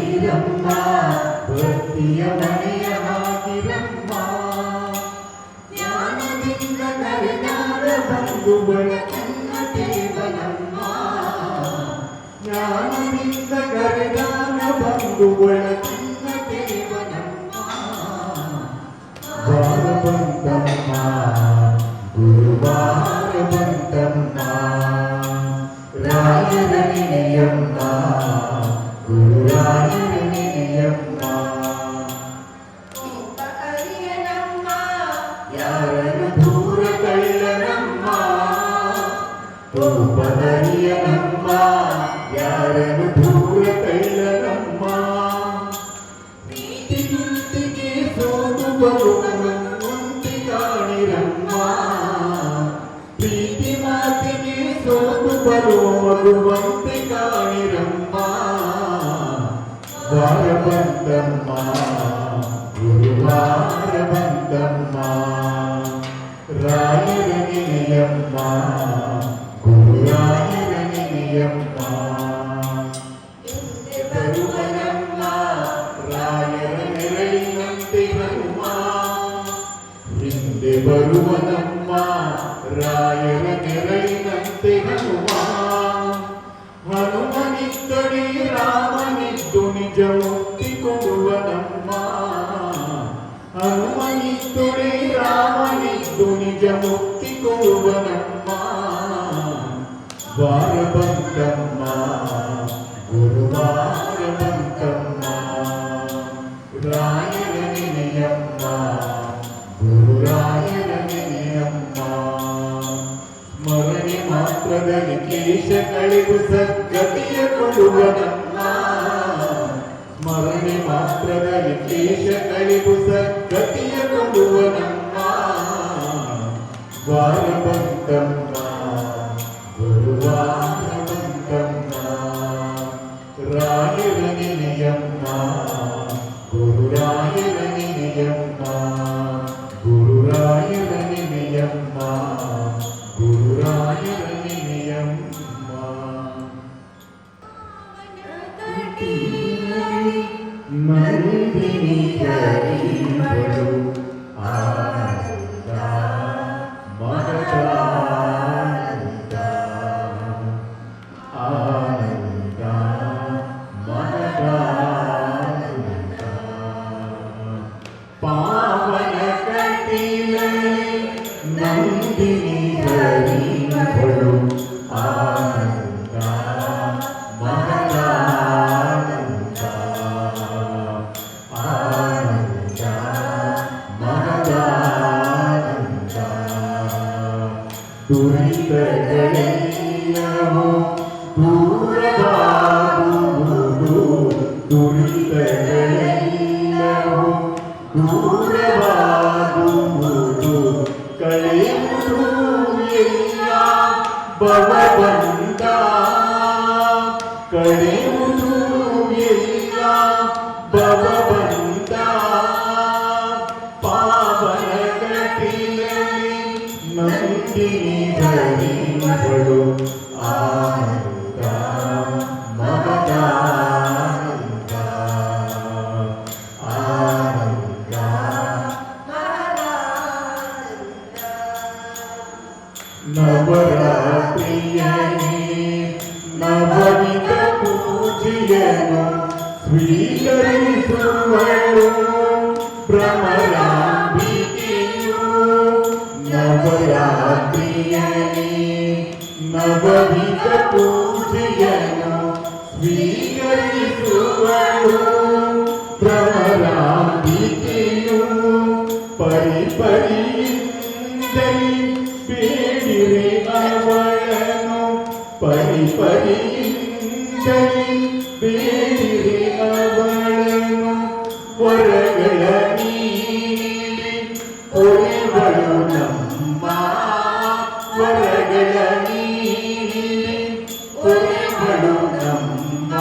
ಬೈರಮ್ಮ ಭಕ್ತಿಯ ಮನೆಯ ಹಾಕಿರಮ್ಮ ಜ್ಞಾನದಿಂದ ಕರೆದಾರ ಬಂಧುಗಳ ತನ್ನ ದೇವನಮ್ಮ ಜ್ಞಾನದಿಂದ ಕರೆದಾರ ಬಂಧುಗಳ ತನ್ನ ದೇವನಮ್ಮ ವಾರ ಬಂತಮ್ಮ ಗುರುವಾರ ಬಂತಮ್ಮ ರಾಯರ ನೆನೆಯಮ್ಮ ಗುರುರಾಯರ ನೆನೆಯಮ್ಮ ಕೋಪ ಅರಿಯನಮ್ಮ ಯಾರನ್ನು ದೂರ ತಳ್ಳನಮ್ಮ ಕೋಪದರಿಯನಮ್ಮ ಯಾರನ್ನು ದೂರ ತಳ್ಳನಮ್ಮ ಪ್ರೀತಿ ಗುಂತಿಗೆ ಸೋತು ಬರುವಂತೆ ಕಾಣಿರಮ್ಮ ಪ್ರೀತಿ ಮಾತಿಗೆ ಸೋತು ಬರುವಂತೆ ಕಾಣಿರಮ್ಮ ವಾರ ಬಂತಮ್ಮ ಗುರುವಾರ ಬಂತಮ್ಮ ರಾಯರ ನೆನೆಯಮ್ಮ ಗುರುರಾಯರ ನೆನೆಯಮ್ಮ ಹಿಂದೆ ಬರುವನಮ್ಮ ರಾಯರ ನೆರಳಿನಂತೆ ಹನುಮ ಹಿಂದೆ ಬರುವನಮ್ಮ ರಾಯರ ನೆರಳಿನಂತೆ ಹನುಮ ಹನುಮನಿದ್ದಡಿ ರಾಮನಿದ್ದು ನಿಜ ಮುಕ್ತಿ ಕೊಡುವನಮ್ಮ ಹನುಮನಿದ್ದುಡಿ ರಾಮನಿದ್ದು ನಿಜ ಮುಕ್ತಿ ಕೊಡುವನಮ್ಮ ವಾರ ಬಂತಮ್ಮ ಗುರುವಾರ ಬಂತಮ್ಮ ರಾಯರ ನೆನೆಯಮ್ಮ ಗುರುರಾಯರ ನೆನೆಯಮ್ಮ ಸ್ಮರಣೆ ಮಾತ್ರದಲ್ಲಿ ಕೇಶ ಕಳೆದು ಸದ್ಗತಿಯ ಕೊಡುವನಮ್ಮ ಸ್ಮರಣೆ ಮಾತ್ರದಲ್ಲಿ ಕೇಶ ಕಳೆದು ಸದ್ಗತಿಯ ಕೊಡುವನಮ್ಮ ವಾರ ಬಂತಮ್ಮ ಗುರುವಾರ ಬಂತಮ್ಮ ರಾಯರ ನೆನೆಯಮ್ಮ ಗುರುರಾಯರ ನೆನೆಯಮ್ಮ ಗುರುರಾಯರ ನೆನೆಯಮ್ಮ ಗುರುರಾಯರ ನೆನೆಯಮ್ಮ ನಂದಿನಿ ಕರಿಗಳು ಆನಂದ ಮಗದಾನಂದ ಆನಂದ ಮಗದಾನಂದ ಪಾವನ ಕಟಿಲಲ್ಲಿ ನಂದಿನಿ ಕರಿಗಳು ಆನಂದ ಮಗದಾನಂದ ಆನಂದ ಮಗದಾನಂದ ದುರಿತಗಳೆಲ್ಲವೂ ದೂರವಾಗುವುದು ದುರಿತಗಳೆಲ್ಲವೂ ದೂರವಾಗುವುದು ಕಳೆಯುವುದು ಎಲ್ಲ ಭವಬಂಧ ಕಳೆಯುವುದು ಎಲ್ಲ ಭವಬಂಧ ಪಾವನ ಕಟಿಲಲ್ಲಿ ನಂದಿನಿ ಧರಿಗಳು ಆನಂದ ಮಗದಾನಂದ ಆನಂದ ನವರಾತ್ರಿಯನೇ ನವವಿಧ ಪೂಜೆಯನ್ನು ಸ್ವೀಕರಿಸುವಳು ಭ್ರಮರಾಂಬಿಕೆಯು ನವರಾತ್ರಿಯನೇ ನವವಿಧ ಪೂಜೆಯನ್ನು ಸ್ವೀಕರಿಸುವಳು ಭ್ರಮರಾಂಬಿಕೆಯು ಪರಿಪರಿಯಿಂದಲೇ ಬೇಡಿರೆ ಅವಳನು ಪರಿಪರಿಯಿಂದಲೇ ಬೇಡಿರೆ ಅವಳನು ವರಗಳ ನೀಡಿ ಒರೆವಳು ನಮ್ಮ ವರಗಳ ನೀಡಿ ಒರೆವಳು ನಮ್ಮ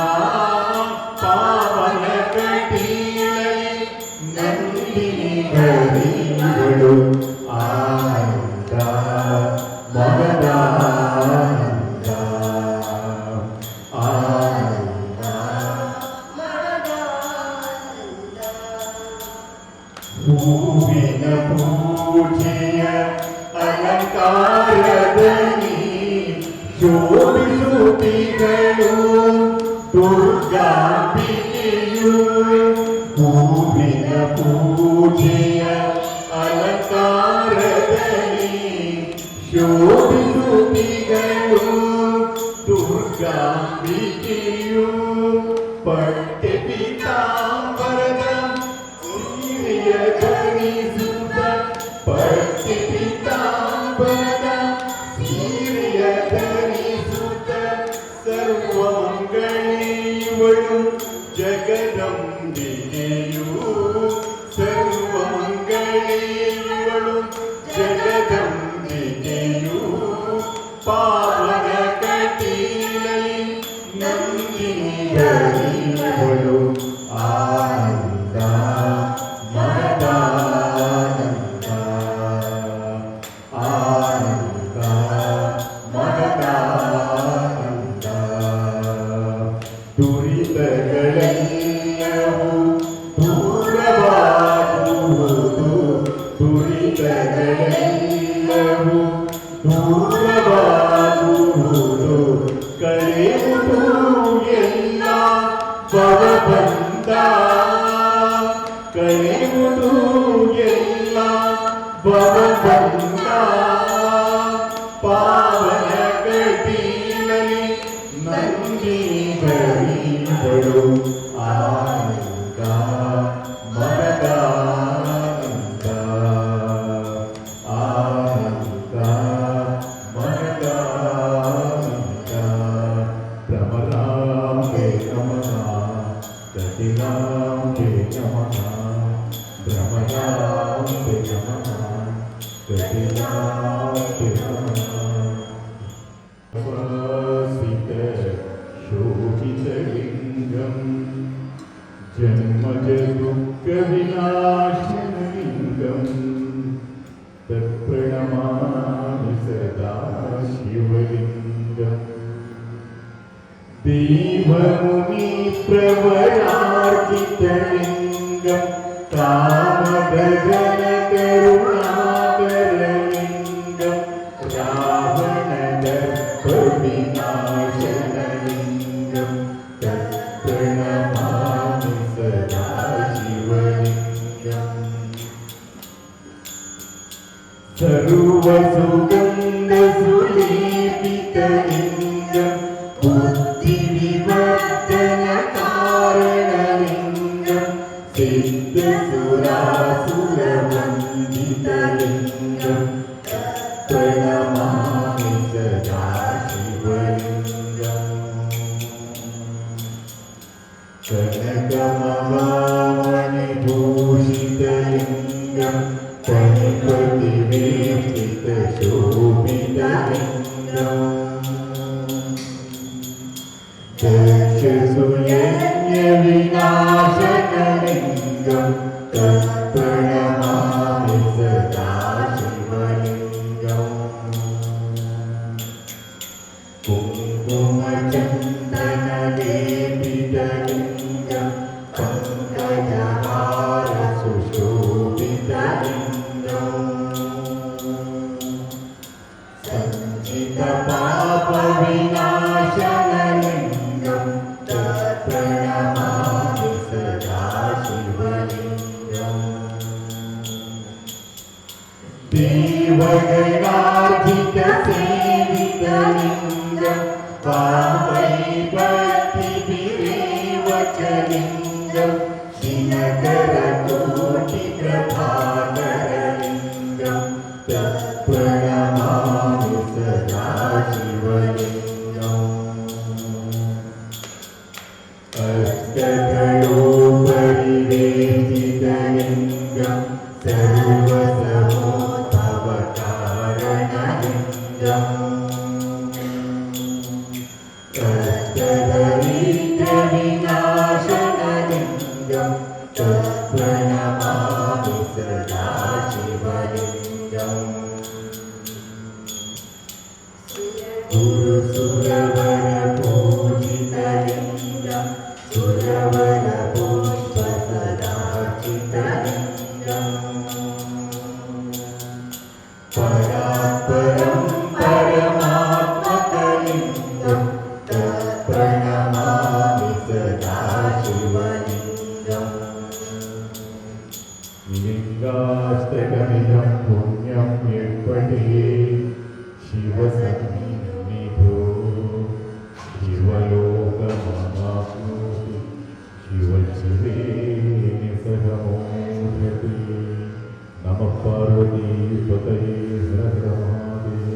ಪಾವನ ಕಟಿಲಲ್ಲಿ ನಂದಿನಿ ಧರಿಗಳು ಆನಂದ ಮಗದಾನಂದ ಆನಂದ ಹೂವಿನ ಪೂಜೆಯ ಅಲಂಕಾರದಲ್ಲಿ ಶೋಭಿಸುತ್ತಿಗಳು ದುರ್ಗಾಂಬಿಕೆಯು. ಹೂವಿನ ಪೂಜೆಯ ಅಲಂಕಾರದಲ್ಲಿ ಶೋಭಿಸುತ್ತಿಗಳು ದುರ್ಗಾಂಬಿಕೆಯು. ಪಟ್ಟೆ ಪೀತಾಂಬರದ ಸೀರೆಯ ಧರಿಸುತ್ತ ಪಟ್ಟೆ ಪೀತಾಂಬರದ ಸೀರೆಯ ಧರಿಸುತ್ತ ಸರ್ವಮಂಗಳೀವಳು ಜಗದಂಬಿಕೆಯು. ಸರ್ವಮಂಗಳೀವಳು ಜಗದಂಬಿಕೆಯು. ಪಾವನ ಕಟೀಲಲ್ಲಿ ನಂದಿನಿ ಧರಿವಳು ಆನಂದ ಮಹದಾನಂದ. ಆನಂದ ಮಹದಾನಂದ. ದುರಿತಗಳೆಲ್ಲವೂ ದೂರವಾಗುವುದು. ದುರಿತಗಳೆಲ್ಲವೂ ದೂರವಾಗುವುದು. ಕಳೆಯುವುದು ಎಲ್ಲ ಭವಬಂಧ. ಕಳೆಯುವುದು ಎಲ್ಲ ಭವಬಂಧ. ಪಾವನ ಕಟೀಲಲ್ಲಿ ನಂದಿನಿ ಧರಿವಳು ಆನಂದ ಮಹದಾನಂದ. ಆನಂದ ಮಹದಾನಂದ. ಭ್ರಮರಾಂಬೆ ನಮಃ ಕಟಿಲಾಂಬೆ ನಮಃ. ಭ್ರಮರಾಂಬೆ ನಮಃ ಕಟಿಲಾಂಬೆ ನಮಃ. ಶೋಭಿತಲಿಂಗಂ ಜನ್ಮಜ ದುಃಖ ವಿನಾಶನಲಿಂಗಂ ತತ್ಪ್ರಣಮಾಮಿ ಸದಾ ಶಿವಲಿಂಗಂ. ದೇವಮುನಿ ಪ್ರವರಾರ್ಜಿತಲಿಂಗಂ ಕಾಮಗಗನ ಕರುಣಾಕರಲಿಂಗಂ. ರಾವಣದರ್ಪ ವಿನಾಶನಲಿಂಗಂ ತತ್ಪ್ರಣಮಾಮಿ ಸದಾ ಶಿವಲಿಂಗಂ. ಸರ್ವಸುಗಂಧ ಸುಲೇಪಿತಲಿಂಗಂ ಬುದ್ಧಿವಿವರ್ಧನ ಕಾರಣಲಿಂಗಂ. ಸಿದ್ಧಸುರಾಸುರವಂದಿತಲಿಂಗಂ ಪ್ರಣಮಾಮಿ ಸದಾ ಶಿವಲಿಂಗಂ. ಕನಕಮಹಾಮಣಿಭೂಷಿತಲಿಂಗಂ ಪಣಿಪತಿವೇಷ್ಟಿತಶೋಭಿತಲಿಂಗಂ. ದಕ್ಷಸುಯಜ್ಞ ವಿನಾಶಕಲಿಂಗಂ ತತ್ಪ್ರಣಮಾಮಿ ಸದಾ ಶಿವಲಿಂಗಂ. ಕುಂಕುಮಚಂದನಲೇಪಿತಲಿಂಗಂ ಪಂಕಜಹಾರ ಸುಶೋಭಿತಲಿಂಗಂ. ಸಂಚಿತ ಪಾಪ ವಿನಾಶನಲಿಂಗಂ ತತ್ಪ್ರಣಮಾಮಿ ಸದಾ ಶಿವಲಿಂಗಂ. ದೇವಗಣಾರ್ಜಿತ ಸೇವಿತಲಿಂಗಂ ಪಾವೈ ಭಕ್ತಿಭಿರೇವಚಲಿಂಗಂ. ದಿನಕರ ಕೋಟಿ ಪ್ರಭಾಕರಲಿಂಗಂ ತತ್ಪ್ರಣಮಾಮಿ ಸದಾ ಶಿವಲಿಂಗಂ. ಅಷ್ಟಗಳೋಪರಿವೇಷ್ಟಿತಲಿಂಗಂ ಸರ್ವಸಮೋದ್ಭವಕಾರಣಲಿಂಗಂ. ಕಷ್ಟದರಿದ್ರ ವಿನಾಶನಲಿಂಗಂ ತತ್ಪ್ರಣಮಾಮಿ श्रीपतये हर हर महादेव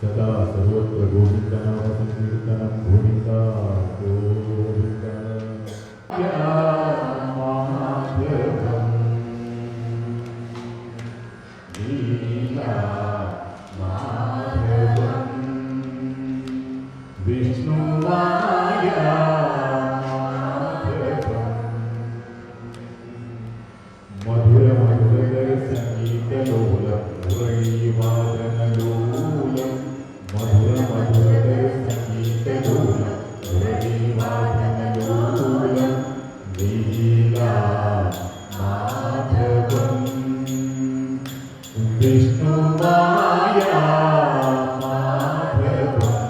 सदा सर्वत्र गोविन्द नाम संकीर्तनं गोविन्दा गोविन्दा माधवं लीला माधवं विष्णुमाया मधुर मधुरधर संगीतलोलं मुरळीवादनलोलं मधुर मधुरधर संगीतलोलं मुरळीवादनलोलं लीला माधवं विष्णुमाया माधवं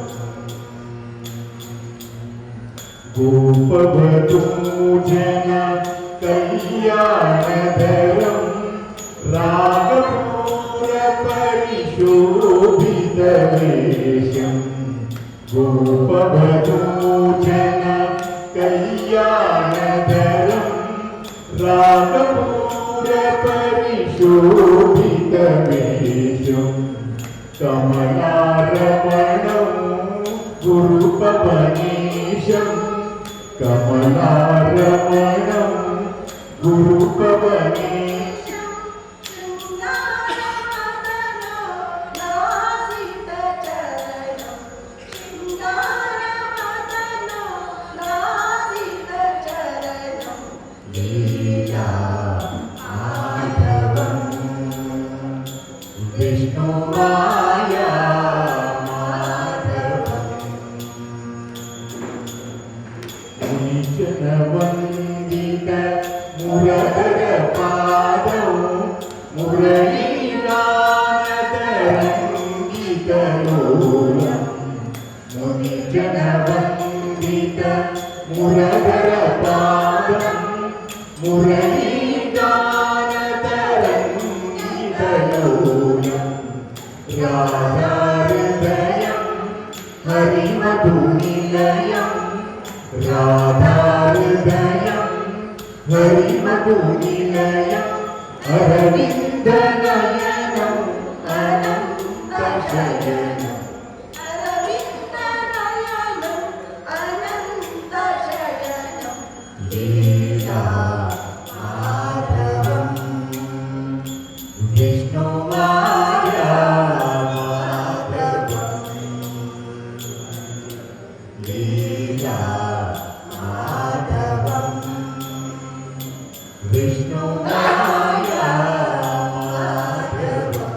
गोपवधूजन कल्याणधरं रागपूरपरिशोभितवेशं गोपवधूजन कल्याणधरं रागपूरपरिशोभितवेशं कमलारमणं गुरुपवनेशं कमलारमणं गुरुपवनेशं लीला माधवं विष्णुमाया माधवं मुनिजनवन्दित मुरहरपादौ मुरलीगानतरङ्गितलोलं मुनिजनवन्दित मुरहरपादं मुरलीगानतरङ्गितलोलं राधाहृदयं हरिमधुनिलयं राधाहृदयं हरिमधुनिलयं अरविन्दनयनं अनन्तशयनं लीला माधवं विष्णुमाया माधवं लीला माधवं विष्णुमाया माधवं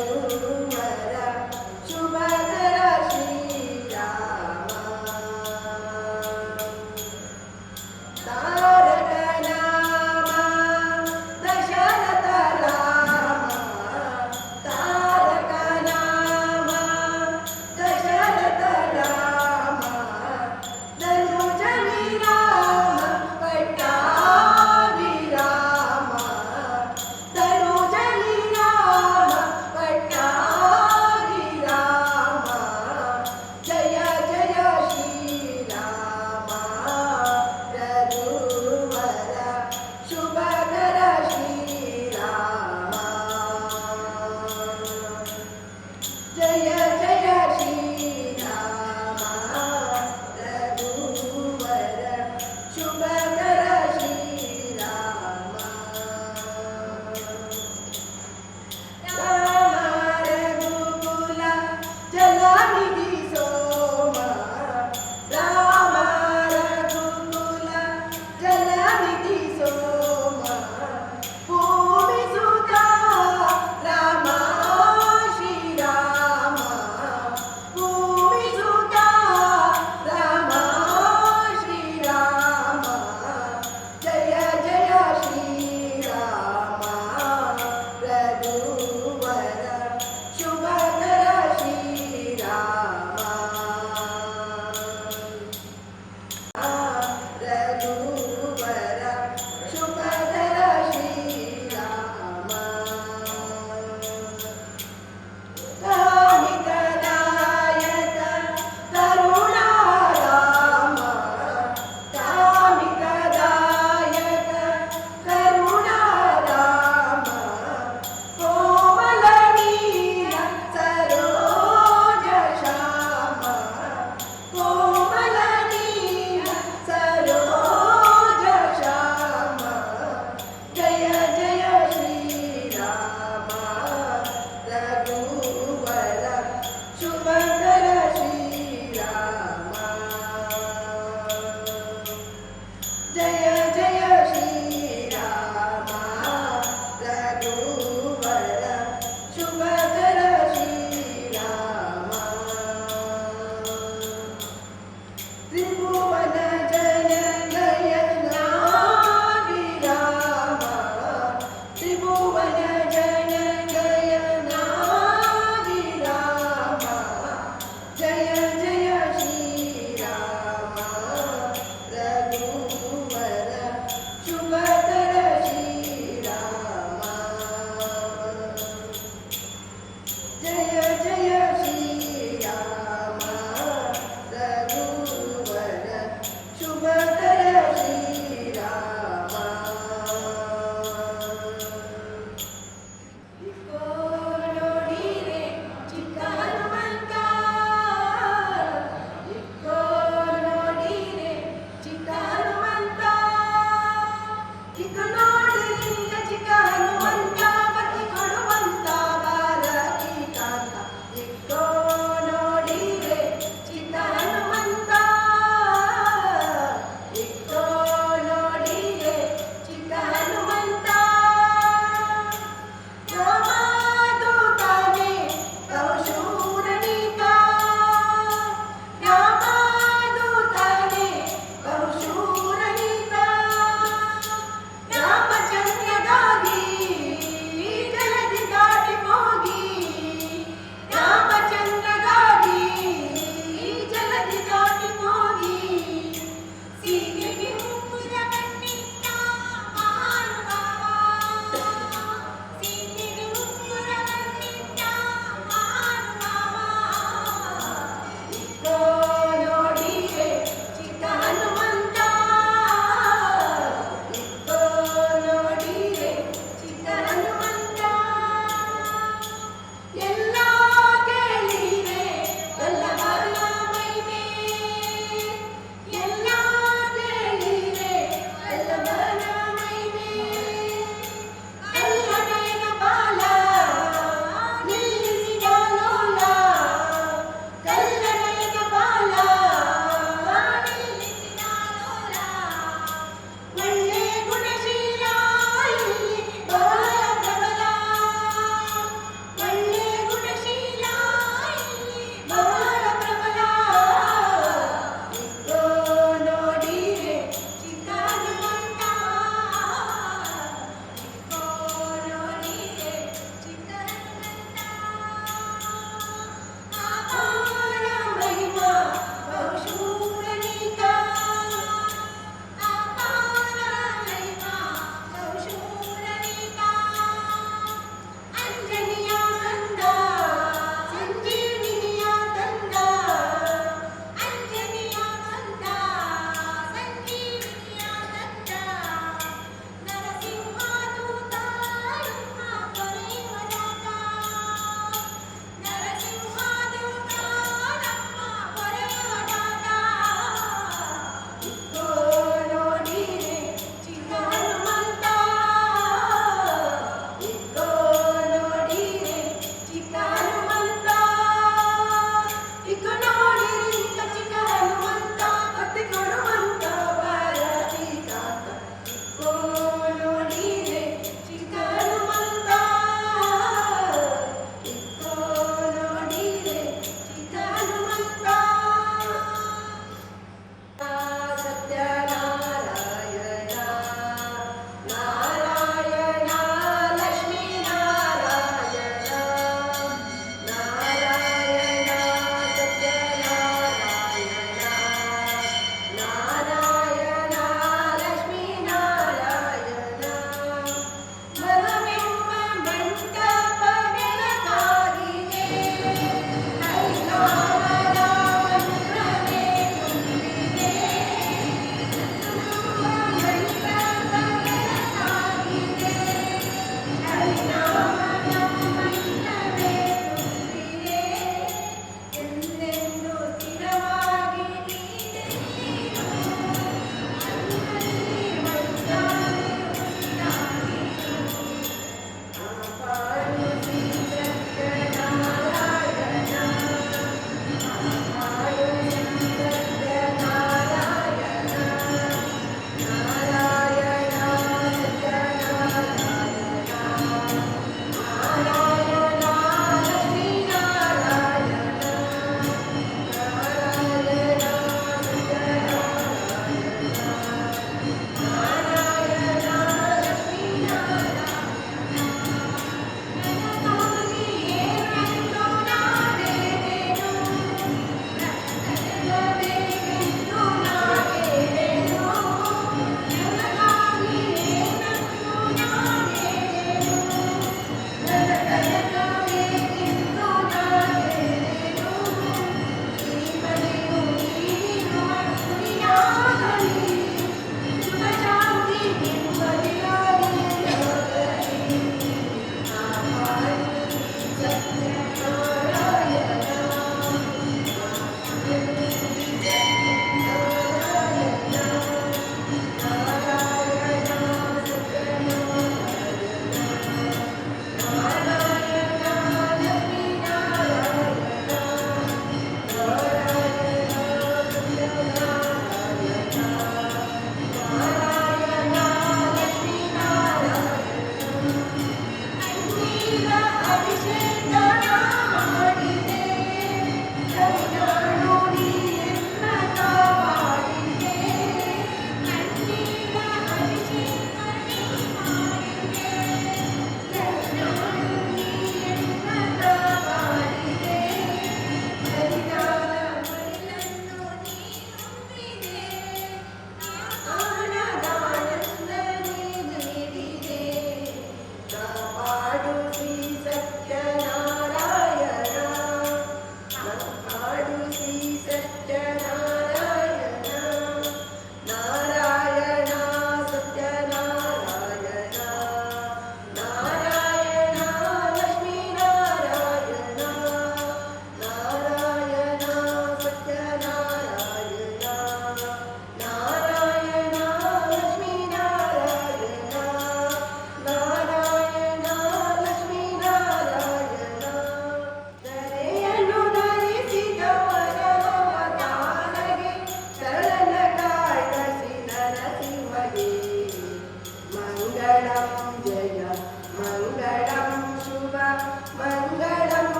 ರಘುವರ ಶುಭಕರ ಶ್ರೀರಾಮ ತಾರಕ ನಾಮ ದಶರಥ ರಾಮ ತಾರಕ ನಾಮ ದಶರಥ ರಾಮ ಧನುಜ ವಿರಾಮ ಪಟ್ಟಾಭಿರಾಮ ಧನುಜ ವಿರಾಮ ಪಟ್ಟಾಭಿರಾಮ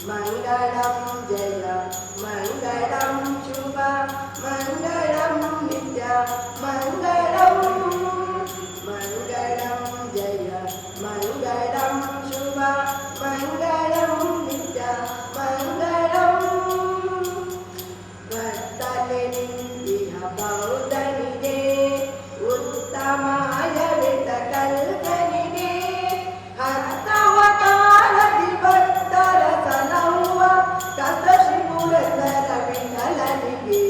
मङ्गलं जय मङ्गलं शुभ मङ्गलं विद्या मङ्गलं मङ्गलं जय मङ्गलं शुभ मङ्गलं विद्या मङ्गलं वರ್ತನೆ ನಿಂದಿಹ ಬೌದ್ಧನಿಗೆ ಉತ್ತಮಾಯ ವಿತ ಕಲ್ಪನಿಗೆ ಹತ್ತವ ಕಾಲದಿ ಭಕ್ತರ ಸಲಹುವ ಕಥಶಿ ಪುರಂದರ ವಿಠಲನಿಗೆ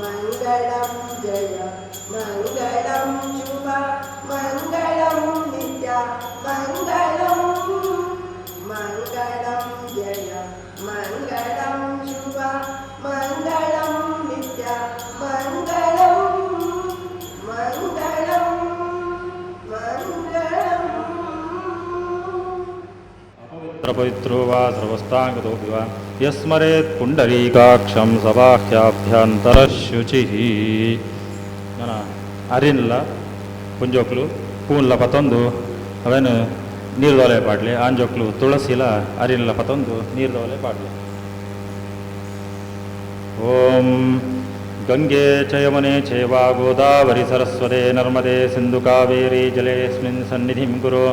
ಮಂಗಳಂ ಜಯ ಮಂಗಳಂ ಶುಭ ಮಂಗಳಂ ನಿತ್ಯ ಮಂಗಳಂ ಮಂಗಳಂ ಜಯ ಮಂಗಳಂ ಶುಭ ಮಂಗಳಂ ನಿತ್ಯ ಮಂಗಳಂ ಮಂಗಳಂ ಮಂಗಳಂ ಪವಿತ್ರೋ ವಾ ಸರ್ವಸ್ಥಾಂಗತೋಪಿ ವಾ ಯಸ್ಮರೇತ್ ಪುಂಡರೀಕಾಕ್ಷಂ ಸಭಾಖ್ಯಾಭ್ಯಂತರಶುಚಿ మన అరిన్ల పుంజోకులు పూన్ల పతందు అవేನು ನೀರು ದೋಲೆ ಪಾಡ್ಲಿ ಆಂಜೋಕ್ಲು ತುಳಸಿಲ ಅರಿನ್ಲ ಪತಂದು ನೀರು ದೋಲೆ ಪಾಡ್ಲಿ ಓಂ ಗಂಗೆ ಚ ಯಮುನೆ ಚೈವ ಗೋದಾವರಿ ಸರಸ್ವತೆ ನರ್ಮದೆ ಸಿಂಧು ಕಾವೇರಿ ಜಲೇಸ್ಮಿನ್ ಸನ್ನಿಧಿಂ ಕುರು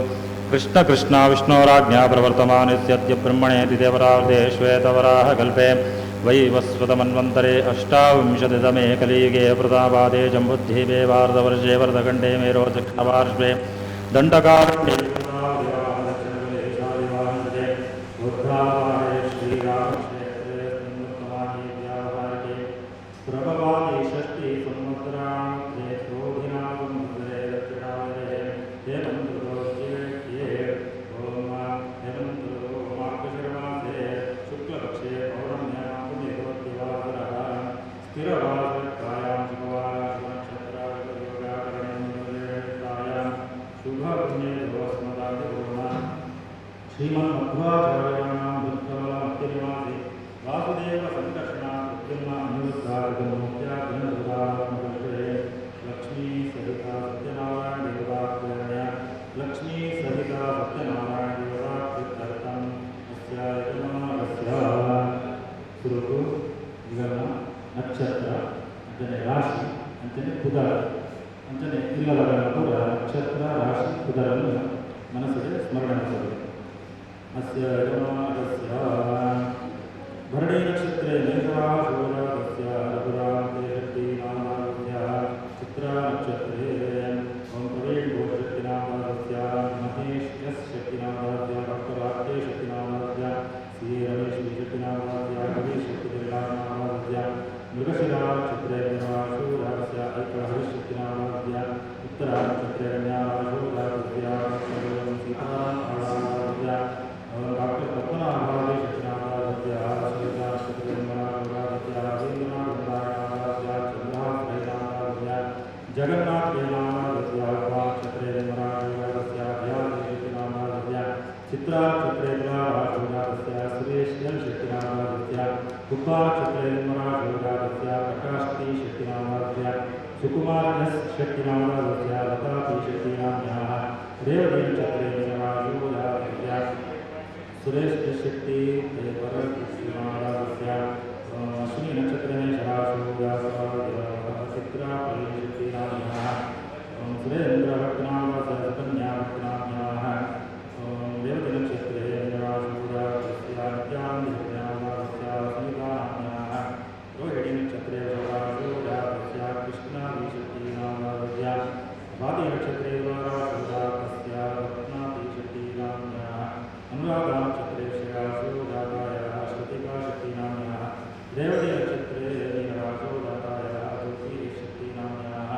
ಕೃಷ್ಣ ಕೃಷ್ಣ ವಿಷ್ಣೋರಾಜ್ಞಾ ಪ್ರವರ್ತಮಾನಸ್ಯದ್ಯ ಬ್ರಹ್ಮಣೇತಿ ದೇವರಾವೃತೆ ಶ್ವೇತವರಾಹ ಕಲ್ಪೆ ವೈವಸ್ವತಮನ್ವಂತರೆ ಅಷ್ಟಾವಿಂಶತಿತಮೇ ಕಲಿಯುಗೆ ಪ್ರತಾಪಾದೆ ಜಂಬುದ್ಧೀಪೆ ಭಾರತವರ್ಷೇ ವರದಖಂಡೇ ಮೇರೋ ದಕ್ಷಿಣಪಾರ್ಶ್ವೆ ದಂಡಕಾರಣ್ಯೇ ಪ್ರಭವಾದಿ ಷಷ್ಠಿ ಸಂವತ್ಸರಾಂತೆ ಶೋಭಿನಾ ಸಂವತ್ಸರೆ ದಕ್ಷಿಣಾವರೆ ಹೇಮಂತೃತೋಜ್ಯೇ ಓಂ ಹೇಮಂತೃತೋ ಮಾರ್ಗಶಿರಮಾಸೆ ಶುಕ್ಲಪಕ್ಷೆ ಪೌರ್ಣಮ್ಯಾಂ ಪುಣ್ಯಭವತ್ಯವಾಸರಃ ಸ್ಥಿರವಾಸಕ್ಕಾಯಾಂ ಶುಭವಾಸನಕ್ಷತ್ರಾಗತಯೋಗಾಕರಣೇಂದ್ರದೇವತಾಯಾಂ ಶುಭಪುಣ್ಯೇಭವಸ್ಮದಾದಿಪೂರ್ಣ ಶ್ರೀಮನ್ಮಧ್ವಾಚಾರ್ಯಾಣಾಂ ದುಷ್ಕಮಲಮತ್ತಿನಿವಾಸಿ ವಾಸುದೇವ ಸಂಕರ್ಷಣ ಕೃತ್ರಿಮ ಅನಿರುದ್ಧಾರ್ಗಮೋಕ್ತ್ಯಾಗ್ರಹದುರಾತ್ಮಕರ್ಷಣೆ ಲಕ್ಷ್ಮೀ ಸಹಿತ ಸತ್ಯನಾರಾಯಣ ದೇವತಾತ್ಮನ್ಯ ಲಕ್ಷ್ಮೀ ಸಹಿತ ಸತ್ಯನಾರಾಯಣ ದೇವತಾತ್ಮರ್ಥಂ ಅಸ್ಯ ಯಜಮಾನಸ್ಯ ಸುರುಕು ಗಗನ ನಕ್ಷತ್ರ ಅಂಚನೆ ರಾಶಿ ಅಂಚನೆ ಕುದರ ಅಂಚನೆ ಇಲ್ಲದ ಕೂಡ ನಕ್ಷತ್ರ ರಾಶಿ ಕುದರನ್ನು ಮನಸ್ಸಿಗೆ ಸ್ಮರಣೆ ಮಾಡಬೇಕು ಅಸ್ಯ ಯಜಮಾನಸ್ಯ ಭರಣಿ ನಕ್ಷತ್ರೆ ಮೇಘರಾಶೋರಾಗಸ್ಯ ರಘುರಾಮತೆ ಶಕ್ತಿ ನಾಮಾಗಸ್ಯ ಚಿತ್ರ ನಕ್ಷತ್ರೆ ಓಂ ಪ್ರವೀಣ್ ಭೂಷ ಶಕ್ತಿ ನಾಮಾಗಸ್ಯ ಮಹೇಶ್ ಎಸ್ ಶಕ್ತಿ ನಾಮಾಗಸ್ಯ ಡಾಕ್ಟರ್ ಆರ್ಕೆ ಶಕ್ತಿ ನಾಮಾಗಸ್ಯ ಸಿ ರಮೇಶ್ ಬಿ ಶಕ್ತಿ ನಾಮಾಗಸ್ಯ ಕವಿ ಶಕ್ತಿ ನಾಮಾಗಸ್ಯ ಮೃಗಶಿರಾ ನಕ್ಷತ್ರೆ ಮೇಘರಾಶೋರಾಗಸ್ಯ ಐಕಳ ಹರಿಶ್ ಶಕ್ತಿ ನಾಮಾಗಸ್ಯ ಉತ್ತರ ನಕ್ಷತ್ರೆ ಕನ್ಯಾರಾಶೋರಾಗಸ್ಯ ಸೀತಾರಾಮ್ ಆಳಾಗಸ್ಯ ಡಾಕ್ಟರ್ ಪದ್ಮನಾಭಾದಿ ಶಕ್ತಿ ನಾಮಾಗಸ್ಯ जगन्नाथ के नामागस्य नक्षत्रे मराठस्य भयादेशति नामागस्य चित्रा नक्षत्रे मराठस्य सुरेश एल शक्ति नामागस्य कुब्बा नक्षत्रे मराठस्य प्रकाशति शक्ति नामागस्य सुकुमार एस शक्ति नामागस्य लता पी शक्ति नाम्याः रेवती नक्षत्रे मराठस्य सुरेश एस शक्ति वरदस्य नामागस्य अश्विनी नक्षत्रे चित्रा शक्ति नाम्याः सुरेन्द्र भक्तनामस्य कन्या भक्तनाम्याः रेवती नक्षत्रे निराशूरस्य नित्यानन्दस्य समिता नाम्याः रोहिणी नक्षत्रे शूरस्य कृष्णादी शक्ति नामस्य स्वाति नक्षत्रे वाराशूरस्य रत्नादी शक्ति नाम्याः अनुराधा नक्षत्रे श्रेयाशूरातायाः श्रुतिका शक्ति नाम्याः रेवती नक्षत्रे नीलराशूरातायाः तुलसी शक्ति नाम्याः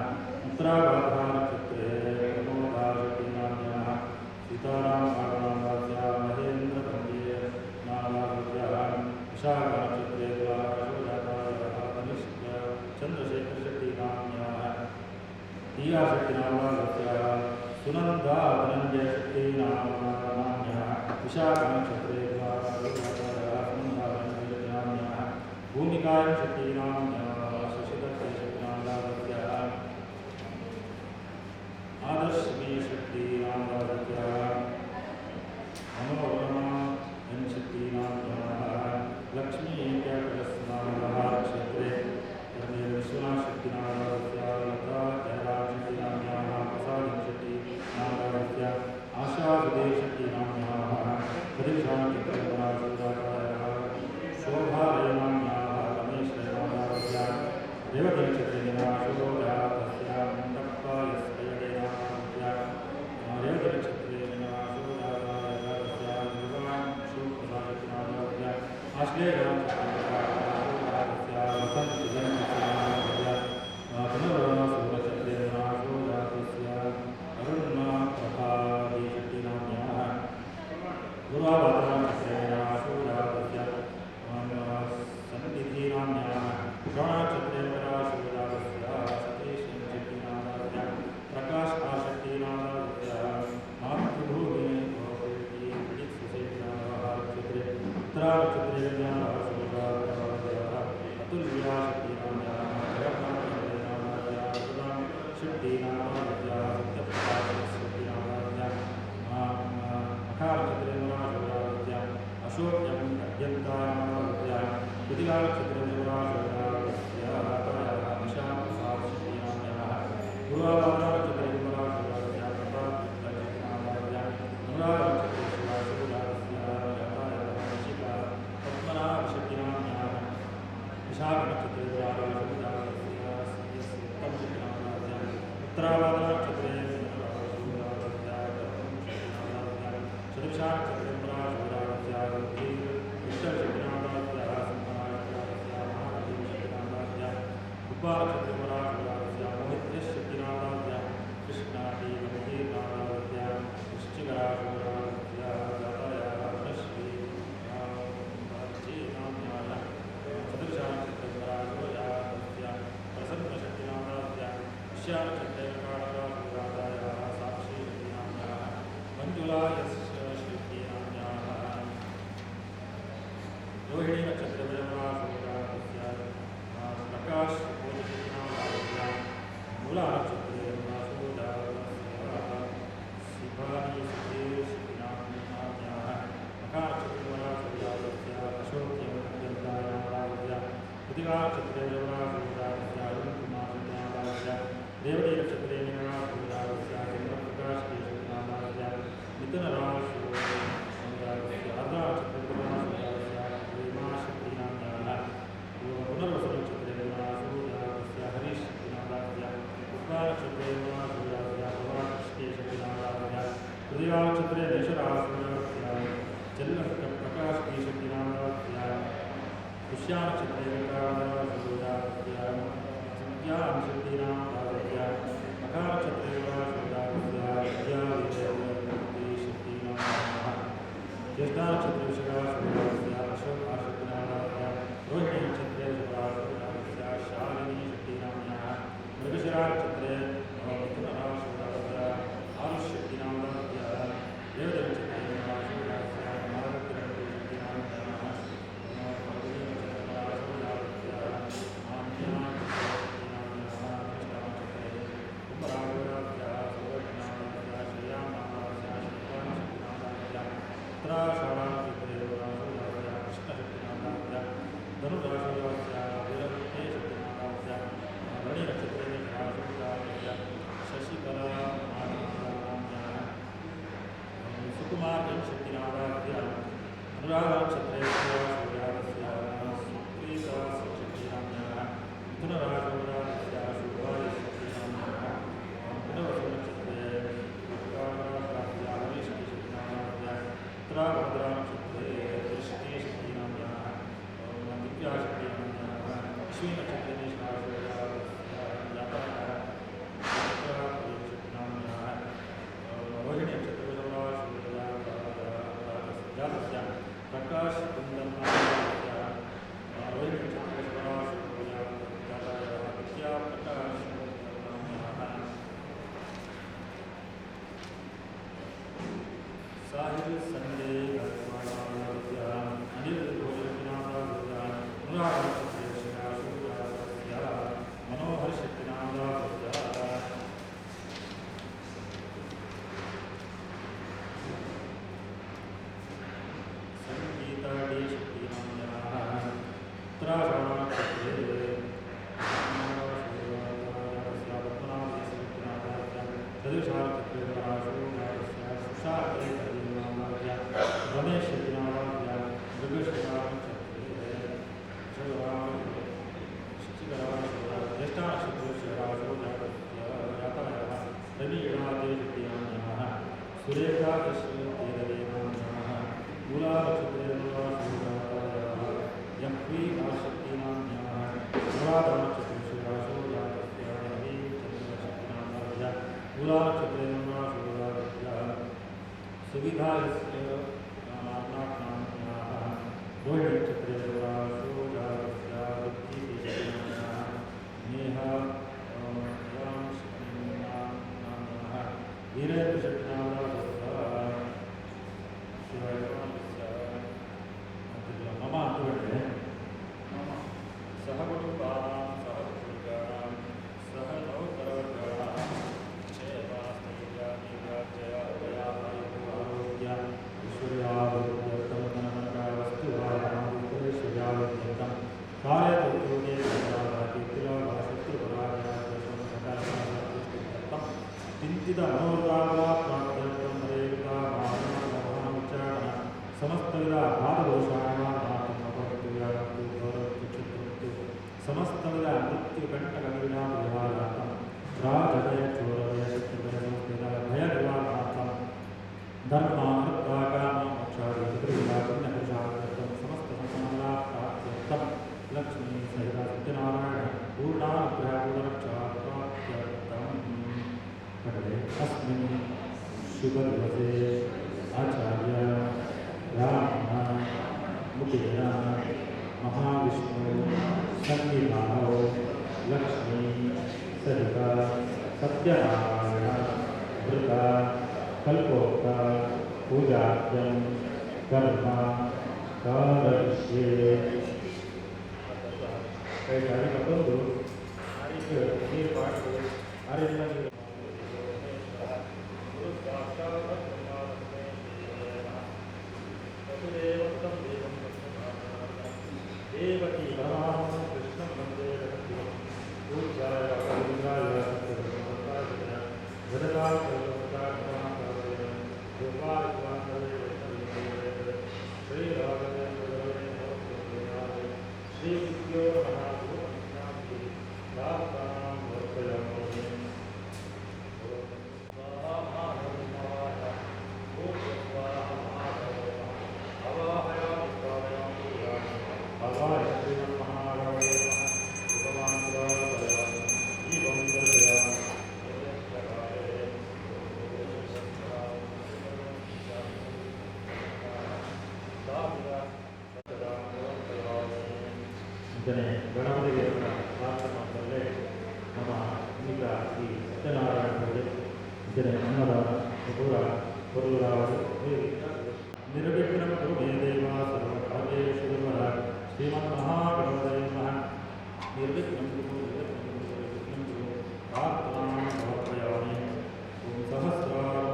उत्तराभाद्रा नक्षत्रे प्रमोदा शक्ति नाम्याः सीताराम नामस्य महेन्द्र पंडित नामस्य विशाखा नक्षत्रे तुलाशूरातायाः तनिष्ठ चंद्रशेखर शक्ति नाम्याः टीया शक्ति नामस्य सुनंदा धनंजय शक्ति नाम्याः विशाखा नक्षत्रे तुलाशूरातायाः सुनंदा धनंजय शक्ति नाम्याः भूमिकायां शक्ति नाम्याः शशिधर शक्ति नामस्य आदर्श भी शक्ति नामस्य मनोरमा शक्ति नाम शोभालयनाम्याः रमेशनामावत्यां रेवतीनक्षत्रेणाशोजातस्यां तप्पायस्त्रयडेनामावत्यां रेवतीनक्षत्रेणाशोजातस्यां दुर्गां शुभप्रसादनामावत्याम् आश्लेषां वसन्तजनक्षत्रेणामावत्यां पुनर्वसुनक्षत्रेणाशोजातस्यां अरुणा प्रभादेशक्तिनाम्याः गुरुवाभद्रनक्षत्रेणाशोजातस्यां सन्निधिनाम्याः श्रवणक्षत्रेणाशोजातस्याः सतीशक्तिनामावत्यां प्रकाश आशक्तिनामावत्यां मातृभूमि भवति पठितसुषेणाक्षत्रे उत्तराक्षत्रेणाशोजातस्याः अतुल्याशक्तिनाम्याः जगन्नाथक्षत्रेणामावत्यां अतुलां शक्तिनामावत्यां सत्यप्रकाशशक्तिनामावत्यां अकालक्षत्रेणाशोजातस्यां अशोक्यं अद्यन्तानामावत्यां कृतिकालक्षत्रेणाशोजातस्याः निशाप्रसादशक्तिनाम्याः गुरुवाभद्रनक्षत्रेणाशोजातस्याः प्रभातशक्तिनामावत्यां अनुरागक्षत्रेणाशोजातस्याः पद्मनाभशक्तिनाम्याः विशाखनक्षत्रेणाशोजातस्याः उत्तमशक्तिनामावत्यां उत्तराभाद्रनक्षत्रेणाशोजातस्याः शक्तिनामावत्यां शतभिषानक्षत्रेणाशोजातस्याः विष्णुशक्तिनामावत्याः सिंहनाशक्तिनामावत्याः महादेवशक्तिनामावत्यां उपानक्षत्रेणाशोजातस्याः मोहित्यशक्तिनामावत्यां कृष्णाटीगमतीनामावत्यां वृश्चिकराशोजातस्याः जातायाः वनश्री नाम्याः चतुर्शानक्षत्रेणाशोजातस्याः प्रसन्नशक्तिनामावत्यां विश्यानक्षत्रेणाशोजातायाः साक्षीशक्तिनाम्याः मञ्जुलायशक्तिनाम्याः रोहिणी नक्षत्रेणाशोजातस्याः प्रकाशशक्तिनामावत्यां मूलानक्षत्रेणाशोजातस्याः शिवानीशक्तिनाम्याः मकानक्षत्रेणाशोजातस्याः अशोक्यं अद्यन्तानामावत्यां कृतिकानक्षत्रेणाशोजातस्याः अरुणकुमारशक्तिनामावत्यां रेवतीनक्षत्रेणाशोजातस्याः चन्द्रप्रकाशशक्तिनामावत्यां मिथुनराशोजातस्याः आर्द्रानक्षत्रेणाशोजातस्याः प्रेमाशक्तिनाम्याः पुनर्वसुनक्षत्रेणाशोजातस्याः हरिशक्तिनामावत्यां पुष्पानक्षत्रेणाशोजातस्याः भवाकृष्णेशक्तिनामावत्यां कृतिकानक्षत्रे दशराशोजातस्याः चन्द्रप्रकाशशक्तिनामावत्यां पुष्यानक्षत्रेणाशोजातस्याः संज्ञानशक्तिनामावत्यां मकानक्षत्रेणाशोजातस्याः विद्याविजयशक्तिनाम्याः ज्येष्ठानक्षत्रेणाशोजातस्याः अशोकाशक्तिनामावत्यां रोहिणीनक्षत्रेणाशोजातस्याः शालिनीशक्तिनाम्याः मृगशिरानक्षत्रे मिथुनराशोजातस्याः आरुष्यक्तिनामावत्याः देवदनक्षत्रेणाशोजातस्याः मारुतिरङ्गशक्तिनाम्याः साहिल संडे अनिल मनोहर संगीता डी रमेश सुरेखा कृष्णेरवेनाम्याः मूलाक्षत्रेन्द्रासूरातायाः यक्वी आशक्तिनाम्याः मूलाक्षत्रेषु जातस्याः चन्द्रशक्तिनाम्याः मूलाक्षत्रेन्द्रासूरातायाः सुविधायस्य नाम्नाम्याः रोहिणीक्षत्रेन्द्रासु जातस्याः बुद्धिविशेषणाः नेहा मम ಅಂತುಬಿಟ್ರೆ ಸಹ ಕುಟುಂಬಾನಾಂ ಸಹ ಕುಟುಂಬಾನಾಂ ಸಹ ನೌಕರವರ್ಗಾಣಾಂ ಕ್ಷೇಮಾಸ್ಥೈರ್ಯಾದಿವ್ಯಾಜಯ ಐಶ್ವರ್ಯಾರೋಗ್ಯರ್ತಮನಮನವಸ್ತುವಾದನೈಶ್ವರ್ಯಾರೋಗ್ಯರ್ಥಂ ಕಾರ್ಯತೋದ್ಯೋगे ಚಿಂತಿತ ಮನೋರ್ಗಾಪ್ರಾಪ್ತ್ಯರ್ಥಂ ಹರೇಯುತಾ ಮಾನವೋಚಾರಣ ಸಮಸ್ತವಿಧ ಬಾಧದೋಷಾಣ ಮಾತೃಮಪರ್ತುಯಾಗಂತು ಗೌರವತ್ತು ಕ್ಷಿತ್ರತ್ತು ಸಮಸ್ತವಿಧ ಮೃತ್ಯುಕಂಟಕವಿನಾಪರಿಹಾರಾರ್ಥಂ ರಾಜಭಯ ಚೋರಭಯ ಶತ್ರುಭಯ ಸಂಸ್ಥಿತ ಭಯ ನಿವಾರಣಾರ್ಥಂ ಧರ್ಮ ಅರ್ಥ ಕಾಮ ಮೋಕ್ಷಾದಿ ಚತುರ್ವಿಧ ಪುಣ್ಯಪುರುಷಾರ್ಥಂ ಸಮಸ್ತ ಸಂಸಾರಾರ್ಥಾರ್ಥಂ ಲಕ್ಷ್ಮೀ ಸಹಿತ ಸತ್ಯನಾರಾಯಣ ಪೂರ್ಣಾನುಗ್ರಹ ಪೂರ್ಣರಕ್ಷಾರ್ಥಾರ್ಥಂ अस्मिन् शुभदिवसे आचार्य रामः मुखेन महाविष्णु सन्निधानौ लक्ष्मी सहित सत्यनारायण वृत कल्पोक्त पूजार्चन कर्म कारयिष्ये ಬಂದು ನೀರು ಪಾಠಗಳು ಆರೆಲ್ಲ देवकी भगवान कृष्ण वंदे पूज्याय गोविंदाय जगदाय श्री श्री विद्यो ಗಣಪತಿ ದೇವರ ಪ್ರಾರ್ಥನೆ ನಮ್ಮ ಈಗ ಈ ಸತ್ಯನಾರಾಯಣ ಇದರ ಅನ್ನದ ಪೂರ ಪೊರುಳಾವರು ನಿರ್ವಿಘ್ನಂ ಕುರು ಮೇ ದೇವ ಸರ್ವಕಾರ್ಯೇಷು ಸರ್ವದ ಶ್ರೀಮನ್ಮಹಾಗಣಪತಯೇ ನಮಃ ನಿರ್ವಿಘ್ನಂ ಕುರು ನಿರ್ವಿಘ್ನಂ ಕುರು ಪ್ರಾರ್ಥನಾಂ ಸಮರ್ಪಯಾಮಿ ಓಂ ಸಹಸ್ರಾರಂ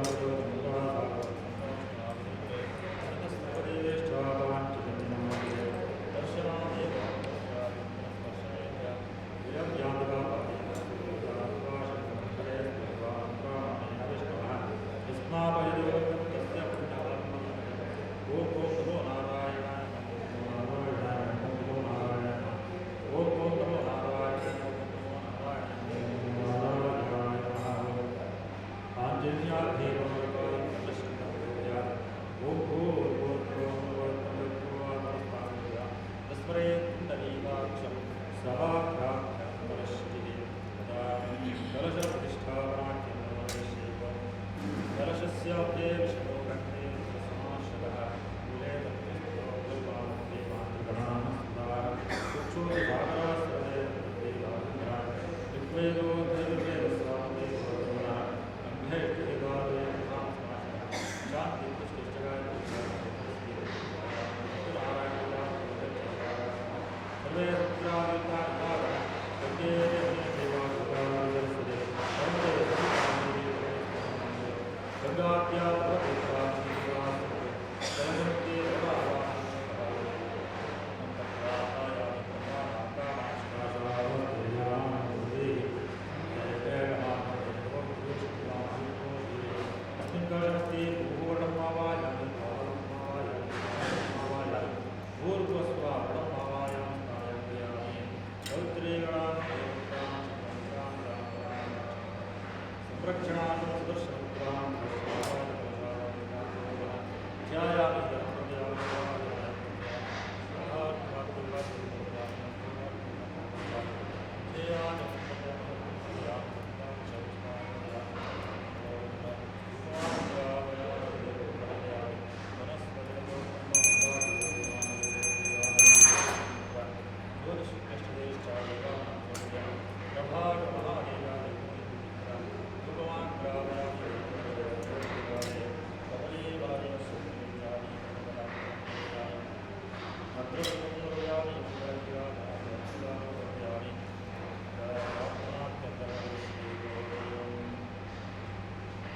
संरक्षणार्थं सुदर्शनं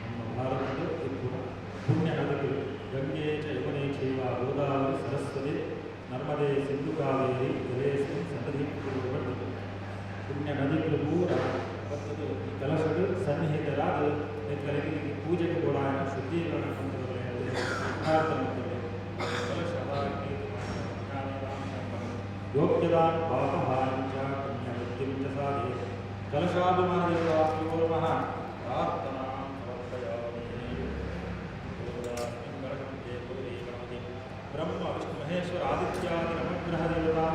ನಮ್ಮ ಭಾರತದ ಇಬ್ಬರು ಪುಣ್ಯ ನದಿಗಳು ಗಂಗೆ ಚ ಯಮುನೆ ಚೈವ ಗೋದಾವರಿ ಸರಸ್ವತಿ ನರ್ಮದೆ ಸಿಂಧು ಕಾವೇರಿ ಜಲೇಸ್ಮಿನ್ ಸನ್ನಧಿ ಕುರುವಂತೆ ಪುಣ್ಯ ನದಿಗಳು ಪೂರ ಬರ್ತದೆ ಈ ಕಲಶಗಳು ಸನ್ನಿಹಿತರಾದ ರೈತರಿಗೆ ಪೂಜೆಗೆ ಕೂಡ ಶುದ್ಧೀಕರಣ ಮಂತ್ರದಲ್ಲಿ ಪ್ರಾರ್ಥನೆ ಮಾಡ್ತಾರೆ ಕಲಶ ಯೋಗ್ಯದಾನ ಪಾಪಹಾರಂಚ ಪುಣ್ಯವೃತ್ತಿಂ ಚ ಸಾಧೆ ಕಲಶಾಭಿಮಾನದೇವತಾಭ್ಯೋರ್ಮಃ ಪ್ರಾರ್ಥನಾ ब्रह्म विष्णु महेश्वर आदित्यादि नवग्रह देवता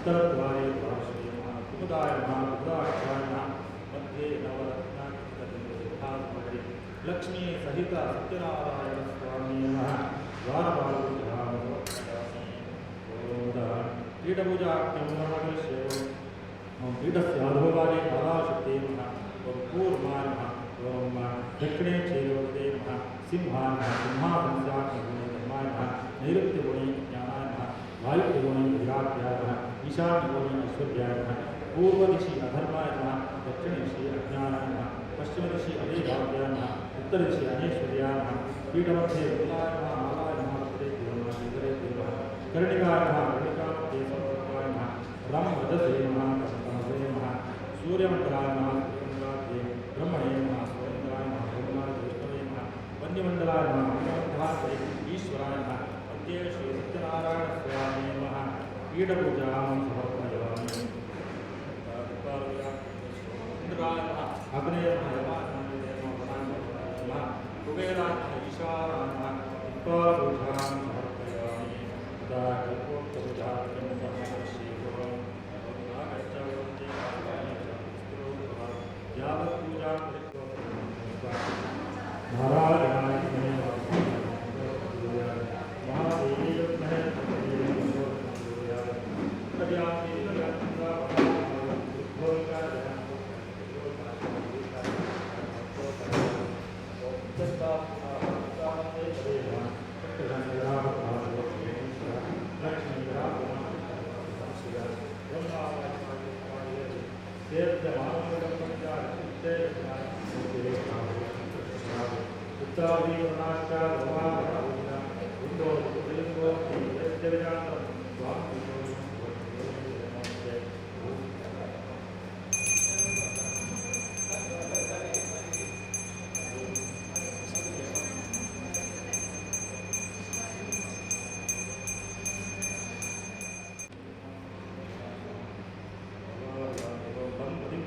उत्तरद्वारे पार्श्वे नमः कुमुदाय नमः कुमुदाक्षाय नमः मध्ये नवरत्नाकृतिसिद्धात्मके लक्ष्मी सहित सत्यनारायण स्वामी नमः पीठपूजाख्यं नमः पीठस्य अधोभागे पराशक्ते नमः ओं कूर्माय नमः ओं दक्षिणे क्षेत्रवते नमः सिंहाय नमः सिंहासनस्यात्मगुणे धर्माय नमः नैऋत्यगुणे ज्ञानाय नमः वायुगुणे विराट्याय नमः ईशान्यगुणे ऐश्वर्याय नमः पूर्वदिशि अधर्माय नमः दक्षिणदिशि अज्ञानाय नमः पश्चिमदिशि अवेदाव्याय नमः उत्तरदिशि अनेश्वर्याय नमः पीठमध्ये मूलाय नमः आलाय नमः उत्तरेभ्यो नमः शिखरेभ्यो नमः कर्णिकाय नमः कर्णिकामध्ये संस्कृताय नमः ब्रह्मवदसे नमः ब्रह्मवदसे नमः सूर्यमण्डलाय नमः सूर्यमण्डलाध्ये ब्रह्मणे नमः सूर्यमण्डलाय नमः ब्रह्मणाय विष्णवे नमः वन्यमण्डलाय नमः वन्यमण्डलाध्ये ईश्वराय नमः मध्ये श्री सत्यनारायण स्वामी नमः पीठपूजां समर्पयामि इंद्राय नमः अग्नेय नमः यमाय नमः कुबेराय नमः ईशानाय नमः पीठपूजां समर्पयामि तदा कल्पोक्तपूजां यावत् पूजां महाराजाय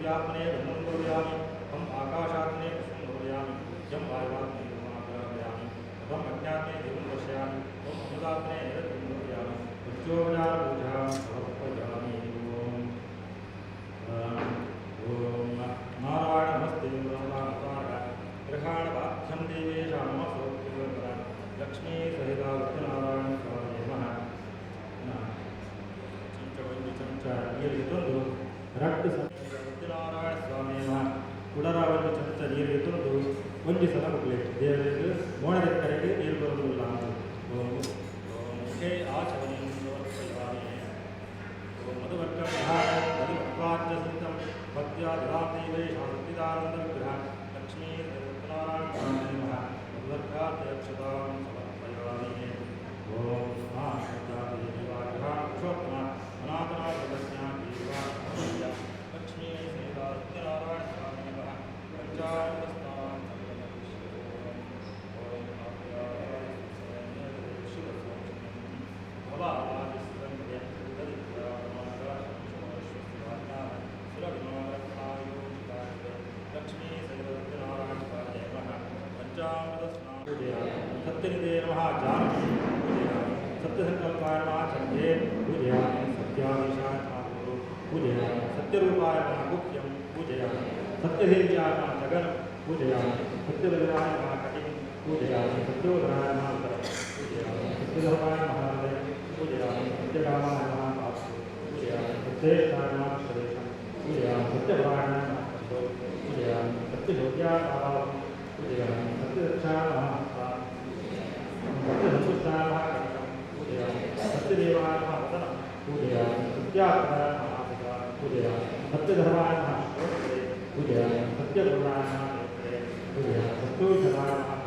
व्यापने ब्रह्मं करोमि हम आकाशाग्ने पुष्पं करोमि यम वायुवाग्ने ब्रह्माग्रहयामि हम अज्ञाते देवं पश्यामि हम अमृताग्ने निरतं करोमि पंचोपचार पूजां समर्पयामि ओम नारायण नमस्ते ब्रह्माकार ग्रहाण वाक्यं देवेशां नमः लक्ष्मी सहित सत्यनारायण स्वामी नमः चंचा ये रक्त ಸತ್ಯನಾರಾಯಣ ಸ್ವಾಮಿ ಕುಡರಾವನ್ನು ಚಮಚ ನೀರಿಗೆ ತಂದು ಒಂದು ಸಲ ಮುಗ್ಲೇಟ್ ದೇವರಿಗೆ ಮೋಣದೆಕ್ಕರೆಗೆ ನೀರು ಬರುವುದಿಲ್ಲ ಮುಖೇ ಆಚರಣೆಯನ್ನು ಸಮರ್ಪಯಾಮಿ ಮಧುವರ್ಗ ಮಧುವರ್ಗಾಜ್ಯ ಸಹಿತಂ ಭಕ್ತ್ಯಾದಿರಾತ್ಮೈವೇ ಶಾಂತಿದಾನಂದ ವಿಗ್ರಹ ಲಕ್ಷ್ಮೀ ಸತ್ಯನಾರಾಯಣ ಸ್ವಾಮಿ ನಮಃ ಮಧುವರ್ಗಾಧ್ಯಕ್ಷತಾಂ ಸಮರ್ಪಯಾಮಿ ಓಂ ಮಹಾಶಕ್ತಾದಿ ದೇವಾಗ್ರಹ ಪುರುಷೋತ್ತಮ ಅನಾಥನ ಪ್ರಜ್ಞಾ ದೇವಾ लक्ष्मी सहिता सत्यनारायण स्वामी नमः पंचामृतस्नानं लक्ष्मी सहित सत्यनारायण स्वामी नमः पंचामृतस्नानं सत्यनिधे नमः जानकी पूजयामि सत्यसंकल्पाय नमः चण्डे पूजयामि सत्याधीशाय पूजयामि सत्यरूपाय नमः गुह्यं पूजयामि सत्यदेव्याय नमः जगनं पूजयामि सत्यदेवाय नमः कटिं पूजयामि सत्योधराय नमः उत्तरं पूजयामि सत्यधर्माय नमः हृदयं पूजयामि सत्यकामाय नमः पार्श्वे पूजयामि सत्येष्ठाय नमः प्रदेशं पूजयामि सत्यभराय नमः कण्ठो पूजयामि सत्यज्योत्याय नमः पूजयामि सत्यरक्षाय नमः हस्तान् सत्यसन्तुष्टाय नमः कण्ठं पूजयामि सत्यदेवाय नमः वदनं पूजयामि सत्यात्मनाय नमः पूजयामि सत्यधर्माय नमः श्रोत्रे पूजयामि सत्यगुणाय नमः नेत्रे पूजयामि सत्योषधाय नमः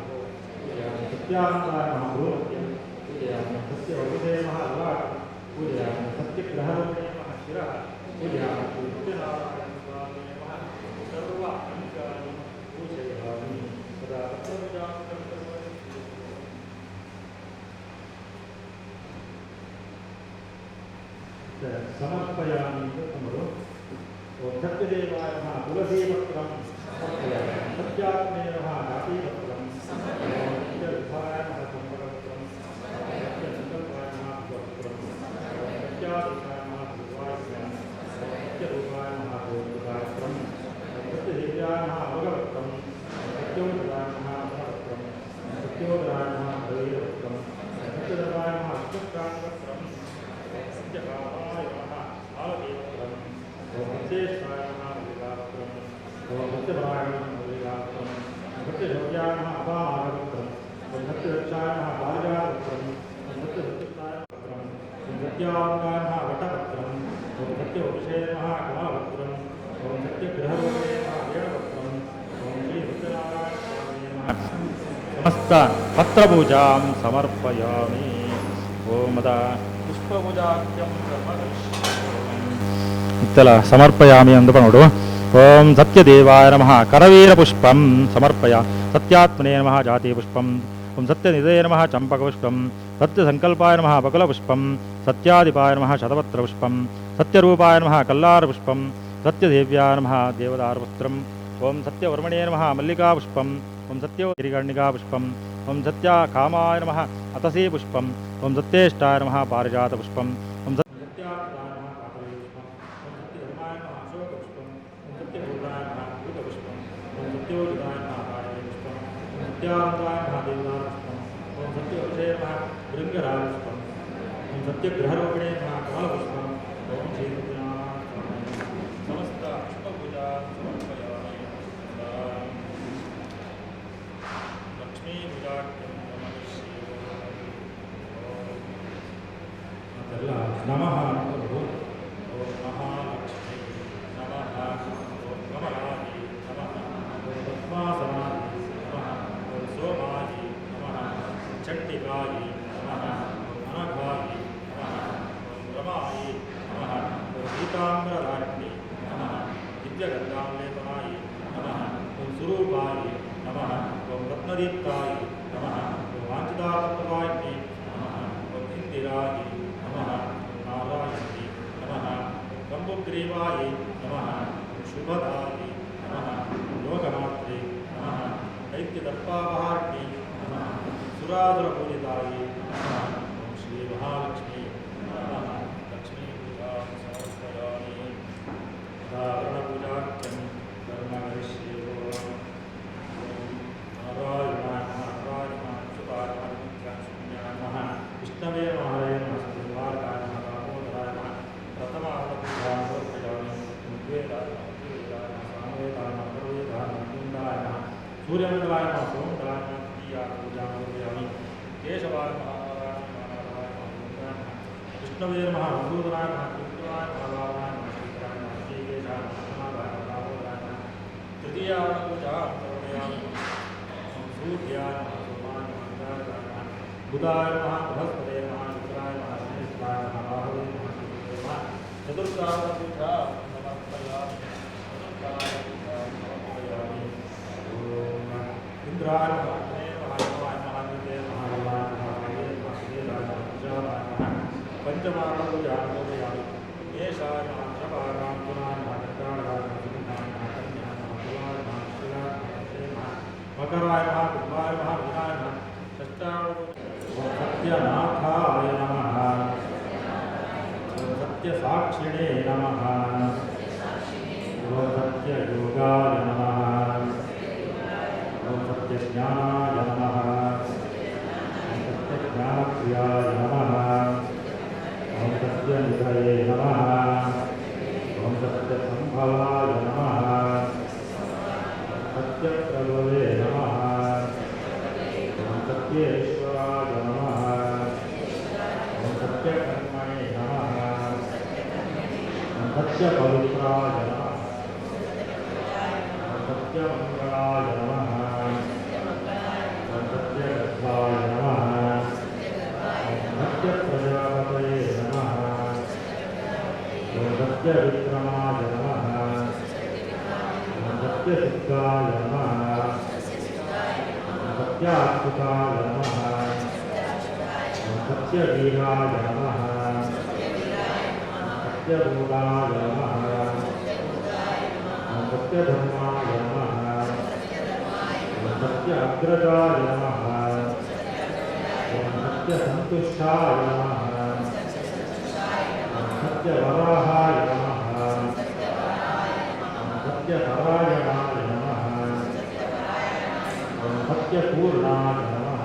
पूजयामि सत्यानन्दाय नमः भ्रूमध्यं पूजयामि सत्यवसुधे नमः ललाटं पूजयामि सत्यग्रहवते नमः शिरः पूजयामि सत्यनारायण स्वामी नमः सर्वाङ्गानि पूजयामि तदा सत्यपूजां समर्पयामि तमरो ओम सत्यदेवाय नमः तुलसीपत्रं समर्पयामि सत्यात्मे नमः घाटीपत्रं समर्पयामि सत्यविधाय नमः संपरपत्रं सत्यसंकल्पाय नमः पत्रं सत्याधीशाय नमः सत्यरूपाय नमः गोविन्दायत्रम् सत्यदेव्याय नमः भगवत्रम् सत्योदराय नमः भगवत्रम् सत्योदराय नमः हरिवत्रम् सत्यदेवाय नमः अष्टक्रान्तिवत्रम् सत्यकामाय नमः आलदेवत्रम् सत्येश्वराय नमः हरिवत्रम् सत्यभराय नमः हरिवत्रम् सत्ययोग्याय नमः अपामारवत्रम् सत्यरक्षाय नमः बालजावत्रम् सत्यसत्युक्ताय वत्रम् सत्यावताय नमः वटवत्रम् सत्यवपुषे नमः कमलवत्रम् सत्यगृहरूपे नमः वेणवत्रम् श्री सत्यनारायण स्वामिने नमः समस्त पत्रपूजां समर्पयामि ओम मद पुष्पपूजाख्यं इत्तल समर्पयामि अंदपनोडु ओम सत्यदेवाय नमः करवीरपुष्पं समर्पय सत्यात्मने नमः जातिपुष्पं ओम सत्यनिधये नमः चम्पकपुष्पं सत्यसंकल्पाय नमः बकुलपुष्पं सत्यादिपाय नमः शतपत्रपुष्पं सत्यरूपाय नमः कल्लारपुष्पं सत्यदेव्याय नमः देवदारपुत्रम् ओम सत्यवर्मणे नमः मल्लिकापुष्पं ओम सत्योगिरिकर्णिकापुष्पं ओम सत्याकामाय नमः अतसी पुष्पं ओम सत्येष्टाय नमः पारिजातपुष्पं ओम सत्यात्मनाय नमः काकलीपुष्पं ओम सत्यधर्माय नमः अशोकपुष्पं ओम सत्यभूताय नमः भूतपुष्पं ओम सत्योजिताय नमः कालिपुष्पं ओम सत्यानन्दाय नमः देवदारपुष्पं ओम सत्यवपुषे नमः भृङ्गराजपुष्पं ओम सत्यगृहरूपिणे नमः कमलपुष्पं ओम श्री सत्यनारायण स्वामिने समस्त पुष्पपूजा समर्पयामि लक्ष्मी पूजाख्यं नमः नमः ओम महालक्ष्मी नमः ओम कमलायै नमः ओम पद्मासनायै नमः ओम सोमायै नमः चण्डिकायै नमः ओम अनघायै नमः ओम रमायै नमः ओम पीताम्बरधारिण्यै नमः दिव्यगन्धालेपनायै नमः ओम सुरूपायै नमः ओम रत्नदीप्तायै नमः ओम वाञ्छितार्थप्रदायिन्यै नमः ओम इन्दिरायै नमः नारायणी नमः कम्बुग्रीवायै नमः शुभदायै नमः योगमात्रे नमः दैत्यदर्पापहारिण्यै नमः सुरासुरपूजितायै नमः ओम श्री महालक्ष्मी नमः लक्ष्मी पूजा समर्पयामि धारणपूजाख्यं कर्म करिष्ये नारायणाय नमः नारायणाय सुताय नमः शून्याय नमः विष्णवे महाराय नमः सुधारकाय नमः दामोदराय नमः प्रथमावताराय समर्पयामि उद्वेदाय नमः उद्वेदाय नमः सामवेदाय नमः सर्वेदाय नमः कुन्दाय नमः सूर्यमण्डलाय नमः सोमदलाय नमः तृतीया पूजां समर्पयामि केशवाय नमः नारायणाय नमः नारायणाय नमः विष्णवे नमः मधुसूदनाय नमः कृष्णाय नमः रामाय नमः शंकराय नमः श्रीकेशाय नमः नारायणाय नमः दामोदराय नमः तृतीया पूजां समर्पयामि सूर्याय नमः सोमाय नमः इंद्राय नमः बुधाय नमः बृहस्पते नमः शुक्राय नमः शनिश्चराय नमः राहवे नमः शुक्रे नमः चतुर्थां पूजा समर्पयामि ओम इंद्राय नमः अग्ने नमः यमाय नमः अग्निते नमः यमाय नमः वायवे नमः सुदेवाय नमः कुजालाय नमः पंचमां पूजा समर्पयामि मेषाय नमः वृषभाय नमः मिथुनाय नमः कर्कटाय नमः सिंहाय नमः कन्याय नमः तुलाय नमः वृश्चिकाय नमः धनुषे नमः मकराय नमः कुम्भाय नमः मीनाय नमः षष्ठाय सत्यनाथाय नमः सत्यसाक्षिणे नमः सत्ययोगाय नमः सत्यज्ञानाय नमः सत्यज्ञानप्रियाय नमः सत्यनिधये नमः सत्यसम्भवाय नमः सत्यप्रभवे नमः सत्येश्वराय नमः सत्यकर्मणे नमः सत्यपवित्राय नमः सत्यमङ्गलाय नमः सत्यगर्भाय नमः सत्यप्रजापतये नमः सत्यविक्रमाय नमः सत्यसिद्धाय नमः सत्याच्युताय नमः सत्यवीराय नमः सत्यरूपाय नमः सत्यधर्माय नमः सत्याग्रजाय नमः सत्यसन्तुष्टाय नमः सत्यवराहाय नमः सत्यपूर्णाय नमः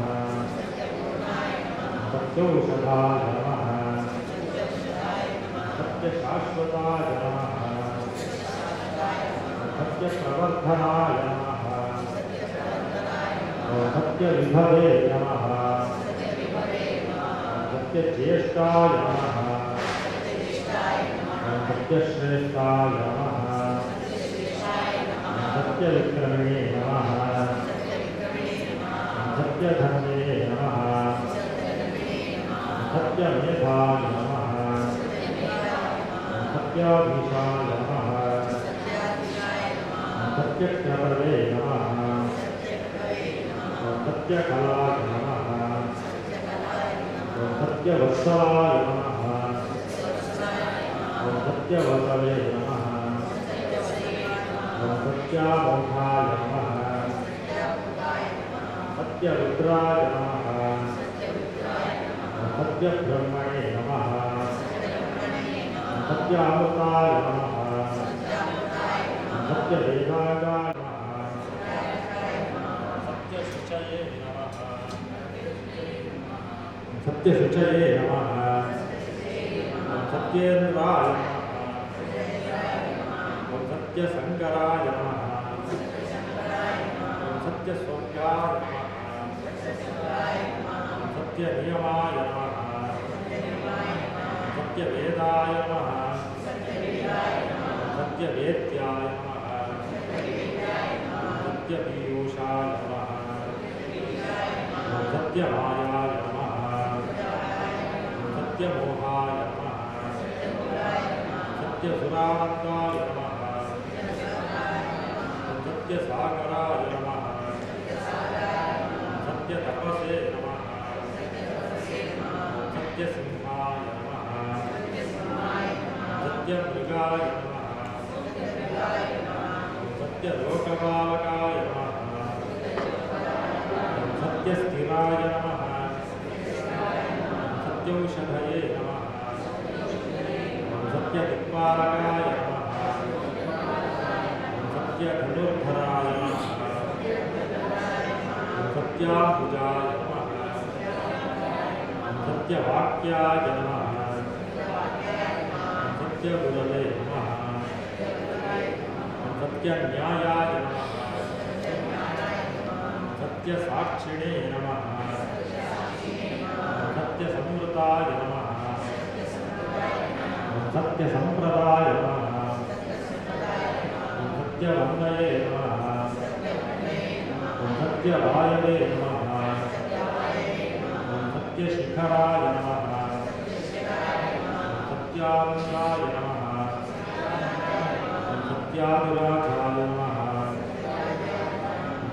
सत्यौषधाय नमः सत्यशाश्वताय नमः सत्यप्रवर्धनाय नमः सत्यविभवे नमः सत्यज्येष्ठाय नमः सत्यश्रेष्ठाय नमः सत्यविक्रमिणे नमः सत्यधन्ये नमः सत्यमेधाय नमः सत्याधीशाय नमः सत्यक्रमवे नमः सत्यकलाय नमः सत्यवत्सलाय नमः सत्यवसवे नमः सत्यामोघाय नमः सत्यरुद्राय नमः सत्यब्रह्मणे नमः सत्यामृताय नमः सत्यवेदागाय नमः सत्यशुचये नमः सत्यशुचये नमः सत्येन्द्राय नमः सत्यशङ्कराय नमः सत्यस्वर्गाय नमः सत्यनियमाय नमः सत्यवेदाय नमः सत्यवेद्याय नमः सत्यपीयूषाय नमः सत्यमायाय नमः सत्यमोहाय नमः सत्यसुरानन्दाय नमः सत्यसागराय नमः सत्यतपसे नमः सत्यसिंहाय नमः सत्यमृगाय नमः सत्यलोकपालकाय नमः सत्यस्थिराय नमः सत्यौषधये नमः सत्यदिक्पालकाय नमः सत्यधनुर्धराय नमः सत्याम्बुजाय नमः सत्यवाक्याय नमः सत्यगुरवे नमः सत्यन्यायाय नमः सत्यसाक्षिणे नमः सत्यसंवृताय नमः सत्यसम्प्रदाय नमः सत्यवन्दये नमः सत्यवायवे नमः सत्यशिखराय नमः सत्यानन्दाय नमः सत्याभिलाषाय नमः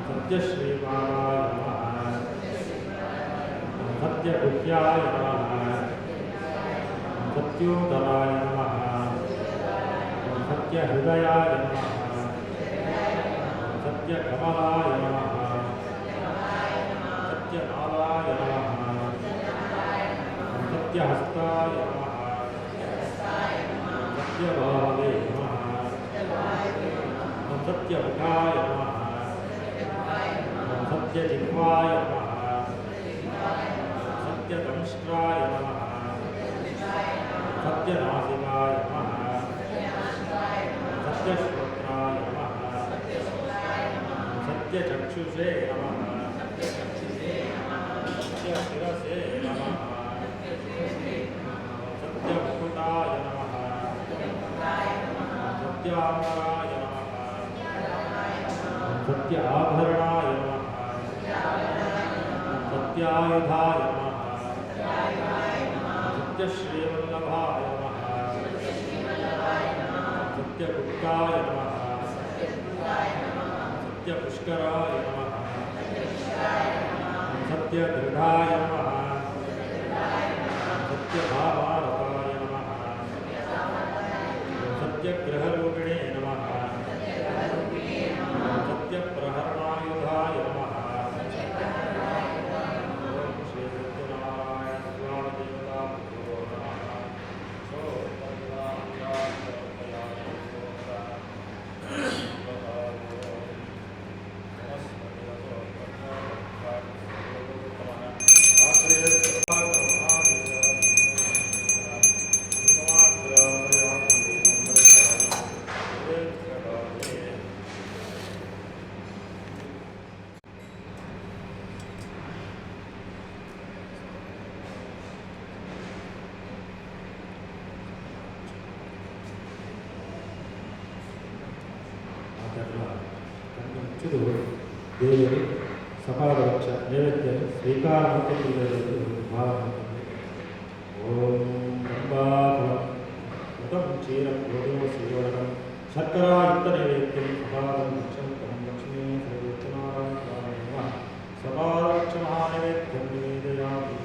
सत्यश्रीपादाय नमः सत्यगुह्याय नमः सत्योदराय नमः सत्यहृदयाय नमः सत्यकमलाय नमः सत्यनालाय नमः सत्यहस्ताय नमः सत्यभावे नमः सत्यमुखाय नमः सत्यजिह्वाय नमः सत्यदंष्ट्राय नमः सत्यनासिकाय नमः सत्यश्रोत्राय नमः सत्यचक्षुषे नमः सत्यशिरसे नमः सत्यमुकुटाय नमः सत्याम्बराय नमः सत्याभरणाय नमः सत्यायुधाय नमः सत्यश्रीवल्लभाय नमः सत्यगुप्ताय नमः सत्यपुष्कराय नमः सत्यदृढाय नमः सत्यभावारताय नमः सत्यग्रहरूपिणे नमः सत्यप्रहरणायुधाय नमः ॐ श्री सत्यनारायण स्वामी देवताभ्यो नमः सो ಕುರಿತು ದೇವರು ಸಪಾದವೃಕ್ಷ ನೈವೇದ್ಯ ಸ್ವೀಕಾರ ಮಾಡುತ್ತಿರುವುದು ಭಾವ ಓಂ ಗಂಗಾಫಲಂ ಮೃತಂ ಕ್ಷೀರಪ್ರೋದೋ ಶ್ರೀವರ್ಣಂ ಶರ್ಕರಾಯುಕ್ತ ನೈವೇದ್ಯಂ ಸಪಾದಂ ವೃಕ್ಷಂ ಲಕ್ಷ್ಮೀ ಸರ್ವೋತ್ತಮಾರಾಯಣ ಸಪಾದವೃಕ್ಷ ಮಹಾನೈವೇದ್ಯಂ ನಿವೇದಯಾಮಿ.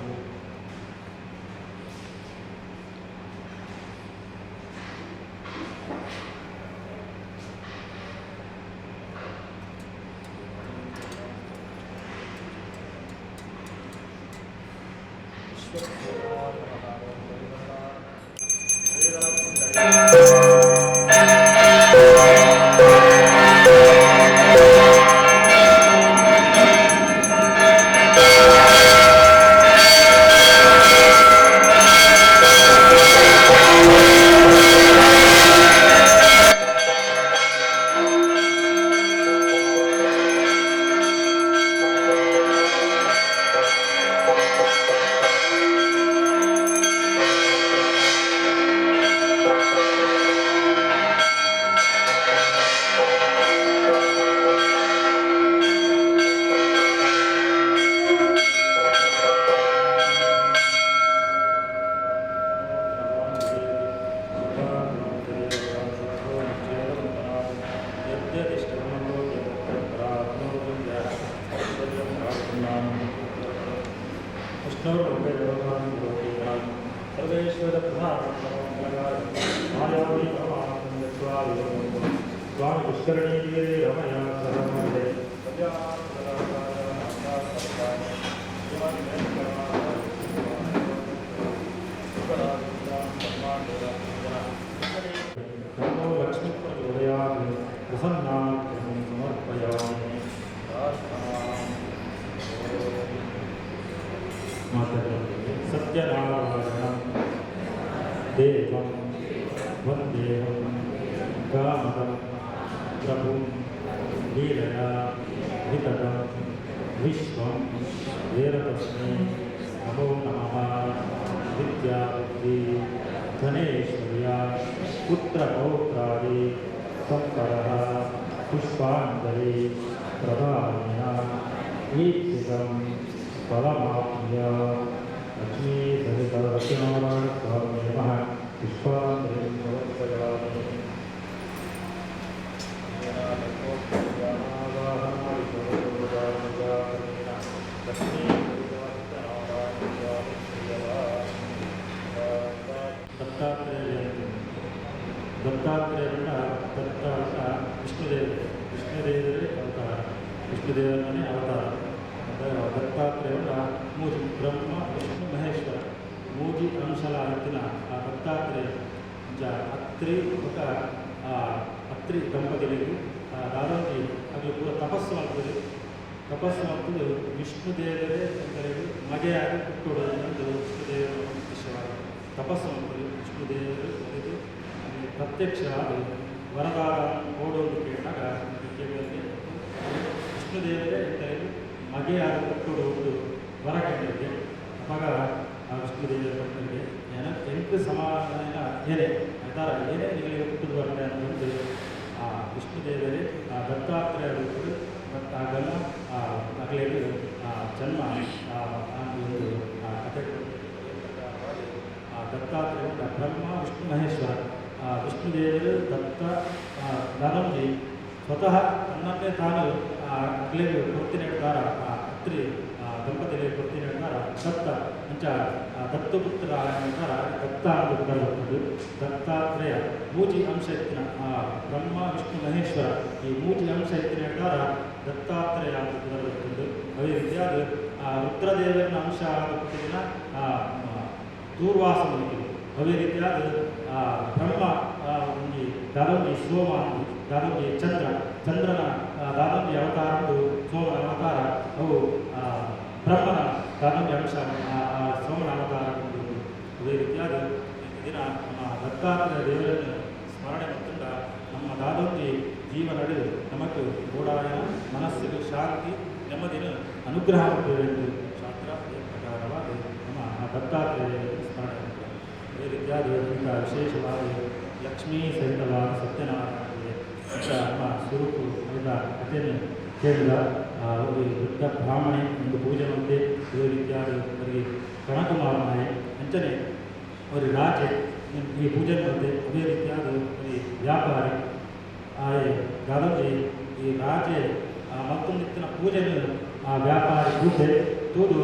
स्वामी पुष्करणी रमया सहमते नमो लक्ष्मीप्रचोदयामि प्रसन्नार्थं समर्पयामि। सत्यनारायणं देवं वन्देहं कामदं प्रभुं लीलया विततं विश्वं वेरतस्मै नमो नमः। विद्याबुद्धि धनेश्वर्या पुत्रपौत्रादि संपरः पुष्पाञ्जलि प्रदानेन ईप्सितं फलमाप्य लक्ष्मीसहितलक्ष्मीनारायणस्वामिने नमः। पुष्पाञ्जलिं समर्पयामि। ದತ್ತಾತ್ರೇಯನ ದತ್ತ ವಿಷ್ಣುದೇವರೇ ಅವತಾರ, ವಿಷ್ಣುದೇವರನೇ ಅವತಾರ. ದತ್ತಾತ್ರೇಯನ ಮೂಜಿ ಬ್ರಹ್ಮ ವಿಷ್ಣು ಮಹೇಶ್ವರ ಮೂಜಿ ಅಂಶಲ ಎತ್ತಿನ ಆ ದತ್ತಾತ್ರೇಯ ಅತ್ರಿ ఒక ಅತ್ರಿ ದಂಪತಿಗಳಿಗೂ ದಾದಾಜಿ ಅದು ಪೂರ ತಪಸ್ಸು ಮಾಡ್ತದೆ. ತಪಸ್ಸು ಮಾಡ್ತದೆ ವಿಷ್ಣುದೇವರೇ ಅಂತೇಳಿ ಮಗೆಯಾಗಿ ಹುಟ್ಟುವುದು ವಿಷ್ಣುದೇವರ ವಿಷಯವಾಗಿ ತಪಸ್ಸು ಮಾಡ್ತದೆ. ವಿಷ್ಣುದೇವರು ಇದು ಪ್ರತ್ಯಕ್ಷ ವರದಾನ ಓಡೋದು ಕೇಳಿದಾಗ ಕೇಳಿದರೆ ವಿಷ್ಣುದೇವರೇ ಅಂತೇಳಿ ಮಗೆಯಾಗಿ ಹುಟ್ಟುವುದು ವರ ಕೇಳಿದೆ. ಅವಾಗ ಆ ವಿಷ್ಣುದೇವರ ಭಕ್ತರಿಗೆ ಎಂಟು ಸಮಾನ ಏನೇ ಆಯ್ತಾರ ಏನೇ ನಿಮಗೆ ಹುಟ್ಟುದು ಬರುತ್ತೆ ಅಂತಂದು ಆ ವಿಷ್ಣುದೇವರೇ ಆ ದತ್ತಾತ್ರೇಯ ಹುಟ್ಟುದು ಮತ್ತು ಆಗೆಲ್ಲ ಮಗಳಿಗೆ ಜನ್ಮ ಒಂದು ಕಥೆ ದತ್ತಾತ್ರೇಯ ಬ್ರಹ್ಮ ವಿಷ್ಣು ಮಹೇಶ್ವರ ವಿಷ್ಣುದೇವರು ದತ್ತ ದಾನಂಜಿ ಸ್ವತಃ ತನ್ನನ್ನೇ ತಾನು ಮಗಳಿಗೆ ಕೊಡ್ತಿ ನೀಡ್ತಾರ ಅತ್ರಿ ದಂಪತಿಗಳಿಗೆ ಕೊಡ್ತಿ ನೀಡ್ತಾರ ದತ್ತ ಅಂಚ ದತ್ತಪುತ್ರ ಅಂತಾರ ದತ್ತ ಅಂತ ಬರ್ತದೆ. ದತ್ತಾತ್ರೇಯ ಮೂಜಿ ಅಂಶ ಎತ್ತಿನ ಬ್ರಹ್ಮ ವಿಷ್ಣು ಮಹೇಶ್ವರ ಈ ಮೂಜಿ ಅಂಶ ಎತ್ತಿನ ಹೇಳ್ತಾರ ದತ್ತಾತ್ರೇಯ ಅಂತ ಬರ್ತದೆ. ಅದೇ ರೀತಿಯಾದ ರುದ್ರದೇವರನ ಅಂಶ ಆಗುತ್ತಿನ ದೂರ್ವಾಸ ಮುಗಿತು. ಅದೇ ರೀತಿಯಾದ ಬ್ರಹ್ಮ ಒಂದು ದಾದೋಜಿ ಸೋಮ ದಾದೋಜಿ ಚಂದ್ರನ ದಾದೋಜಿ ಅವತಾರ ಸೋಮನ ಅವತಾರ ಅವು ಬ್ರಹ್ಮನ ದಾದೋಜಿ ಅಂಶ ಸೋಮನ ಅವತಾರ. ಅದೇ ರೀತಿಯಾದ ದಿನ ನಮ್ಮ ದತ್ತಾತ್ರೇಯ ದೇವರನ್ನು ಸ್ಮರಣೆ ಮತ್ತೊಂಡ ನಮ್ಮ ದಾದೋಜಿ ಜೀವನಡು ನಮಗೂ ಗೋಡಾಯನ ಮನಸ್ಸಿಗೆ ಶಾಂತಿ ನೆಮ್ಮದಿನ ಅನುಗ್ರಹ ಮಾಡುತ್ತೇವೆ ಎಂದು ಶಾಸ್ತ್ರ ಪ್ರಕಾರವಾಗಿ ನಮ್ಮ ದತ್ತಾತ್ರೇಯ ಸ್ಮರಣೆ ಮಾಡ್ತಾರೆ. ಅದೇ ರೀತಿಯಾದ ವಿಶೇಷವಾದ ಲಕ್ಷ್ಮೀ ಸಹಿತವಾದ ಸತ್ಯನಾರಾಯಣನಿಗೆ ನಮ್ಮ ಸ್ವರೂಪು ಅದರ ಕಥೆಯನ್ನು ಕೇಳಿದ ಒಂದು ದೊಡ್ಡ ಬ್ರಾಹ್ಮಣೆ ಒಂದು ಪೂಜೆ ಮತ್ತೆ ಇದೇ ರೀತಿಯಾದ ಅವರಿಗೆ ಕಣಕುಮಾರನಾಯ ಅಂಚನೆ ಅವರಿಗೆ ರಾಜೆ ಈ ಪೂಜೆ ಮತ್ತೆ ಅದೇ ರೀತಿಯಾದ ಅವರಿಗೆ ವ್ಯಾಪಾರಿ ದಾದಾಜಿ ಈ ರಾಜೆ ಮತ್ತೊಂದಿತ್ತಿನ ಪೂಜೆನು ಆ ವ್ಯಾಪಾರಿ ಪೂಜೆ ತೂದು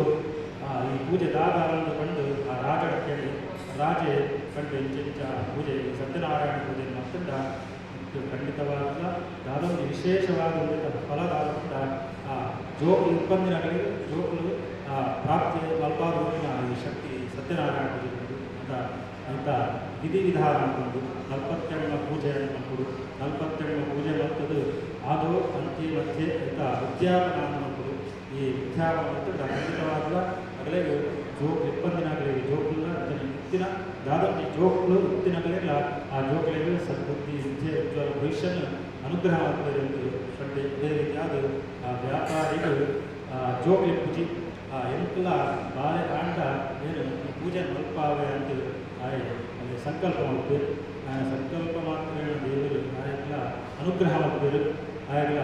ಈ ಪೂಜೆ ದಾದಾರನ್ನು ಕಂಡು ಆ ರಾಜ ಕೇಳಿ ರಾಜೆ ಕಂಡು ಇಂಚ ಪೂಜೆ ಸತ್ಯನಾರಾಯಣ ಪೂಜೆ ಮತ್ತೊಂಡ ಖಂಡಿತವಾದ ಯಾವುದೊಂದು ವಿಶೇಷವಾದ ಫಲದಾದ ಆ ಜೋಕು ಇಪ್ಪಂದಿನಗಳಿಗೆ ಜೋಕುಲು ಪ್ರಾಪ್ತಿ ಅಲ್ಪಾದೂರಿನ ಈ ಶಕ್ತಿ ಸತ್ಯನಾರಾಯಣ ಪೂಜೆ ಅಂತ ಅಂತ ವಿಧಿವಿಧಾನ ಅಂತಂದು 47 ಪೂಜೆ ಅನ್ಕೊಂಡು 47 ಪೂಜೆ ಮತ್ತದು ಅದು ಅಂತ್ಯ ಮಧ್ಯೆ ಅಂತ ಉದ್ಯಾಪನ ಅನ್ಕೊಂಡು ಈ ಉದ್ಯಾಪನ ಮತ್ತು ಖಂಡಿತವಾದ ಅಗಲಿಗೆ ಜೋಕ್ ಇಪ್ಪಂದಿನಗಳಿಗೆ ಜೋಕುಲ್ಲ ಇತ್ತಿನ ದಾದಾಜಿ ಜೋಕ್ಗಳು ಇತ್ತಿನಗಳೆಲ್ಲ ಆ ಜೋಕುಗಳಿಗೆ ಸದ್ಬುದ್ಧಿ ವಿದ್ಯೆ ಉಜ್ವಲ ಭವಿಷ್ಯನ ಅನುಗ್ರಹ ಆಗ್ತದೆ ಎಂದು ಕಂಡು ಇದೇ ರೀತಿಯಾದ ಆ ವ್ಯಾಪಾರಿಗಳು ಜೋಕ್ಲಿ ಪೂಜೆ ಎಂಕುಲ ಬಾಳೆ ಕಾಂಡ ಏನು ಈ ಪೂಜೆ ಮಲ್ಪಾವೆ ಅಂತ ಅಲ್ಲಿ ಸಂಕಲ್ಪ ಮಾಡ್ತೀವಿ ಸಂಕಲ್ಪ ಮಾತ್ರ ದೇವರು ಆಯೆಲ್ಲ ಅನುಗ್ರಹ ಮಾಡ್ತೀವಿ ಆಯೆಲ್ಲ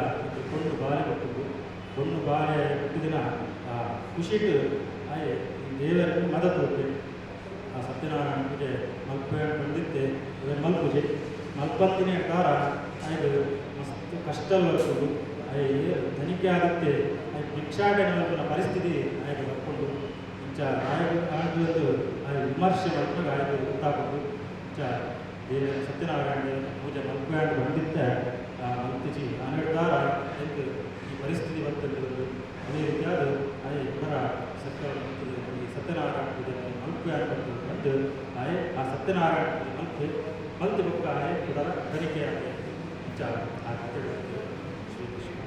ಕೊಂಡು ಬಾಳೆ ಕೊಟ್ಟಿದ್ದು ಕೊಂಡು ಬಾಳೆ ಹುಟ್ಟಿದಿನ ಖುಷಿಟ್ಟು ಆಯೆ ಈ ದೇವರಿಗೆ ಮದ ತೋರ್ತೀವಿ ಆ ಸತ್ಯನಾರಾಯಣ ಪೂಜೆ ಮಲ್ಪ ಬಂದಿದ್ದೆ ಮಲ್ಪೂಜೆ ಮಲ್ಪಂತಿನ ಕಾರ ಆಯ್ದು ಮಸ್ತ್ ಕಷ್ಟ ಬರ್ತದೆ ತನಿಖೆ ಆಗುತ್ತೆ ಭಿಕ್ಷಾಟನೆ ಮಲ್ಪನ ಪರಿಸ್ಥಿತಿ ಆಯ್ತು ಬರ್ಕೊಂಡು ಇಂಚ ಆಯ್ದು ವಿಮರ್ಶೆ ಮಲ್ಪಾಗ ಆಯ್ತು ಗೊತ್ತಾಗೋದು ಇಂಚ ದೇವ ಸತ್ಯನಾರಾಯಣ ಪೂಜೆ ಮಲ್ಪಾಂಡ ಬಂದಿದ್ದೆ ಮಲ್ಪಿಸಿ ಹನ್ನೆರಡು ಎಂದು ಈ ಪರಿಸ್ಥಿತಿ ಬರ್ತದೆ ಅದೇ ರೀತಿಯಾದ ಇವರ ಸತ್ಯನಾರಾಯಣ ಪೂಜೆ ಮಲ್ಪಾಂಡ ಬಂದು ಆ ಸತ್ಯನಾರಾಯಣ ಪೂಜೆ ಮಲ್ತಿ ಬುಕ್ಕ ಇದರ ತನಿಖೆ ಆಗಿದೆ ಇಂಚ ಆ ಕಥೆ ಶ್ರೀಕೃಷ್ಣ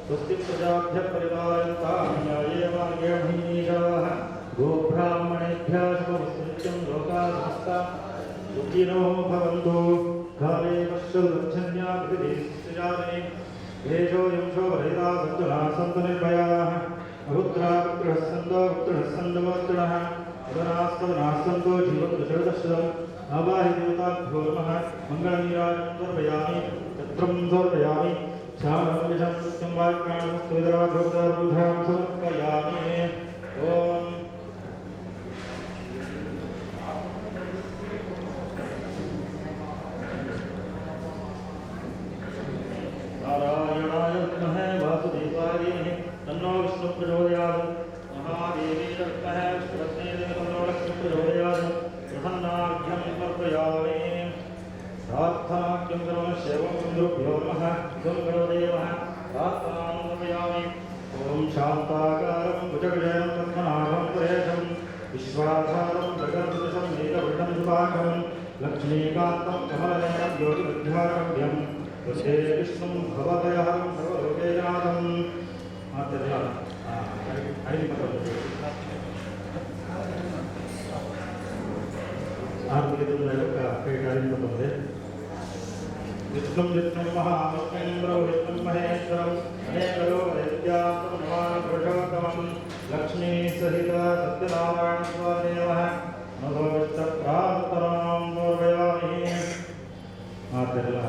स्वस्ति प्रजाभ्यः परिपालयन्तां न्यायेन मार्गेण महीषाः गोब्राह्मणेभ्यः शुभमस्तु नित्यं लोकाः समस्ताः सुखिनो भवन्तु काले पश्यन्याभिधिजाने येषो यंशो भरिता सन्तुना सन्तु निर्भयाः अपुत्रा पुत्रः सन्तो पुत्रः सन्तवोत्तरः उदनास्तवनास्तन्तो जीवन्तु शरदशरम् आवाहि देवताभ्यो नमः मङ्गलनीराजं समर्पयामि छत्रं समर्पयामि श्यामलं विषं सत्यं वाक्याणमस्तु विदराभोक्तारूढां समर्पयामि ॐ नारायणाय विद्महे वासुदेवाय धीमहि तन्नो विष्णुः प्रचोदयात् महादेवी विद्महे विष्णुपत्नी तन्नो लक्ष्मीः प्रचोदयात् प्रसन्नाभ्यं समर्पयामि प्रार्थनाख्यं करोमि सेवं गुरुभ्यो नमः त्वं गुरुदेवः प्रार्थनां समर्पयामि ॐ शान्ताकारं भुजगशयनं पद्मनाभं सुरेशं विश्वाधारं जगन्सदृशं मेघवृतं सुभागं लक्ष्मीकान्तं कमलनयनं योगिविद्यारम्भ्यं वशे विष्णुं भवभयहरं सर्वलोकेशनाथं विष्णुं विष्णुं महाविष्णुं ब्रह्मविष्णुं महेश्वरम् अनेकयो वैद्यान्तं नमामि पुरुषोत्तमं लक्ष्मीसहित सत्यनारायणस्वादेवः नभोविष्टप्रान्तरां समर्पयामि ಆದ್ದರಿಂದ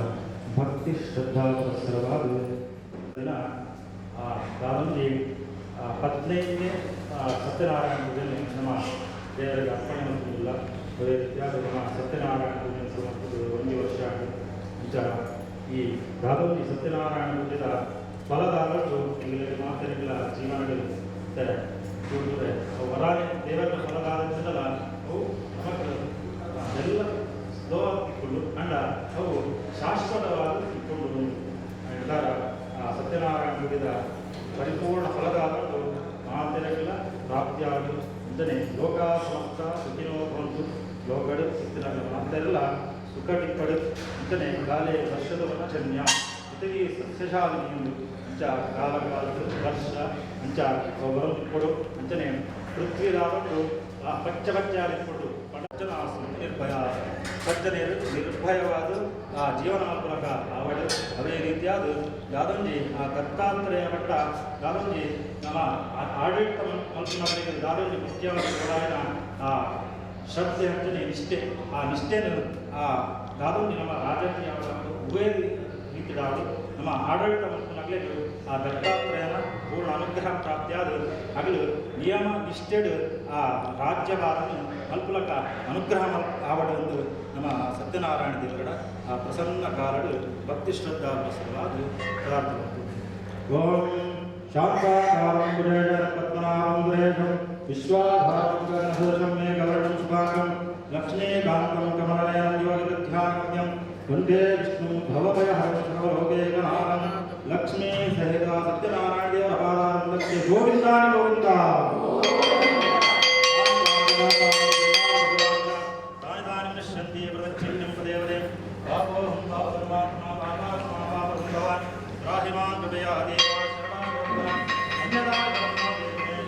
ಭಕ್ತಿ ಶ್ರದ್ಧಾ ಪುರಸ್ಸರವಾದ ದಿನ ದಾದಂಜಿ ಪತ್ನಿಗೆ ಸತ್ಯನಾರಾಯಣ ಪೂಜೆಯನ್ನು ನಮ್ಮ ದೇವರಿಗೆ ಅರ್ಪಣೆ ಮಾಡುವುದಿಲ್ಲ ಅದೇ ರೀತಿಯಾದ ನಮ್ಮ ಸತ್ಯನಾರಾಯಣ ಪೂಜೆಯನ್ನು ಸಮರ್ಪಿಸುವುದು 1 ವರ್ಷ ವಿಚಾರ ಈ ದಾದಂಜಿ ಸತ್ಯನಾರಾಯಣ ಪೂಜೆಯ ಫಲದಾರರು ಇಲ್ಲಿ ಮಾತರಿಗಳ ಜೀವನಗಳು ಇರ್ತಾರೆ ಕೂಡಿದ್ರೆ ಹೊರಾನೆ ದೇವರ ಫಲದಾರದಿಂದಲ್ಲ ಅವು ಮಕ್ಕಳು ಎಲ್ಲ ಸ್ಲೋ ಇಟ್ಕೊಂಡು ಅಂಡ ಅವು ಶಾಶ್ವತವಾಗಿ ಇಟ್ಕೊಂಡು ಎಲ್ಲರ ಸತ್ಯನಾರಾಯಣ ಪೂಜೆಯ ಪರಿಪೂರ್ಣ ಫಲದಾರರು ಮಾತೆರಗಿಲ್ಲ ಪ್ರಾಪ್ತಿಯಾಗಿ ಅಂತಾನೆ ಲೋಕ ಸಮಸ್ತ ಸುಖಿನೋ ಭವಂತು ಲೋಕಡು ಸಿಕ್ಕಿನ ಮಾತೆಲ್ಲ ಸುಖಟಿಕ್ಕಡು ಅಂತಾನೆ ಗಾಲೆ ವರ್ಷದ ವಚನ್ಯ ಇತಗಿ ಸಸ್ಯಶಾಲಿನಿಯೊಂದು ಅಂಚ ಕಾಲಕಾಲದ ವರ್ಷ ಅಂಚ ಒಬ್ಬರು ಇಟ್ಕೊಡು ಅಂತಾನೆ ಪೃಥ್ವಿದಾರರು ಪಚ್ಚಬಚ್ಚಾರಿಟ್ಕೊಂಡು ಪಂಚನಾಸು ನಿರ್ಭಯ ಸಜ್ಜನೆಯರು ನಿರ್ಭಯವಾದ ಆ ಜೀವನ ಮೂಲಕ ಅವಳು ಅದೇ ರೀತಿಯಾದ ದಾದಂಜಿ ಆ ದತ್ತಾತ್ರೇಯ ಮಟ್ಟ ದಾದಂಜಿ ನಮ್ಮ ಆಡಳಿತ ಮಂತ್ರಿಗಳಿಗೆ ದಾದಂಜಿ ಮುಖ್ಯವಾದ ಪ್ರಧಾನ ಆ ಶ್ರದ್ಧೆ ಹಂಚನೆ ನಿಷ್ಠೆ ಆ ನಿಷ್ಠೆಯನ್ನು ಆ ದಾದಂಜಿ ನಮ್ಮ ರಾಜಕೀಯ ಉಭಯ ರೀತಿಯಾದ ನಮ್ಮ ಆಡಳಿತ ಮಂತ್ರಿಗಳಿಗೆ ಆ ದತ್ತಾತ್ರೇಯನ ಪೂರ್ಣ ಅನುಗ್ರಹ ಪ್ರಾಪ್ತಿಯಾದ ಹಗಲು ನಿಯಮ ನಿಷ್ಠೆಡು ಆ ರಾಜ್ಯಭಾರನ್ನು ಮಲ್ಪುಲಕ ಅನುಗ್ರಹ ಆವಡೊಂದು ನಮ್ಮ ಸತ್ಯನಾರಾಯಣ ದೇವರ ಆ ಪ್ರಸನ್ನ ಕಾರಡು ಭಕ್ತಿ ಶ್ರದ್ಧಾ ಪ್ರಸರವಾದ ಪ್ರಾರ್ಥನೆ ಓಂ ಶಾಂತಾಕಾರಂ ಗುರೇಶ ಪದ್ಮನಾಭಂ ಗುರೇಶಂ ವಿಶ್ವಾಧಾರಂ ಗಣಸದೃಶಂ ಮೇಘವರ್ಣಂ ಶುಭಾಂಗಂ ಲಕ್ಷ್ಮೀಕಾಂತಂ ಕಮಲನಯನಂ ಯೋಗಿವಿದ್ಯಾರಮ್ಯಂ ವಂದೇ ವಿಷ್ಣುಂ ಭವಭಯಹರಂ ಸರ್ವಲೋಕೈಕನಾಥಂ ಲಕ್ಷ್ಮೀ ಸಹಿತ ಸತ್ಯನಾರಾಯಣ ದೇವರ ಪಾದಾರಂಭಕ್ಕೆ ಗೋವಿಂದಾನಿ ಗೋವಿಂದ शांति प्रदक्षिण्यं पदेवदे पापोहं पापधर्मात्मा पापात्मा पापसंभवान् राहिमान् कृपया देवा शरणागतः अन्यदा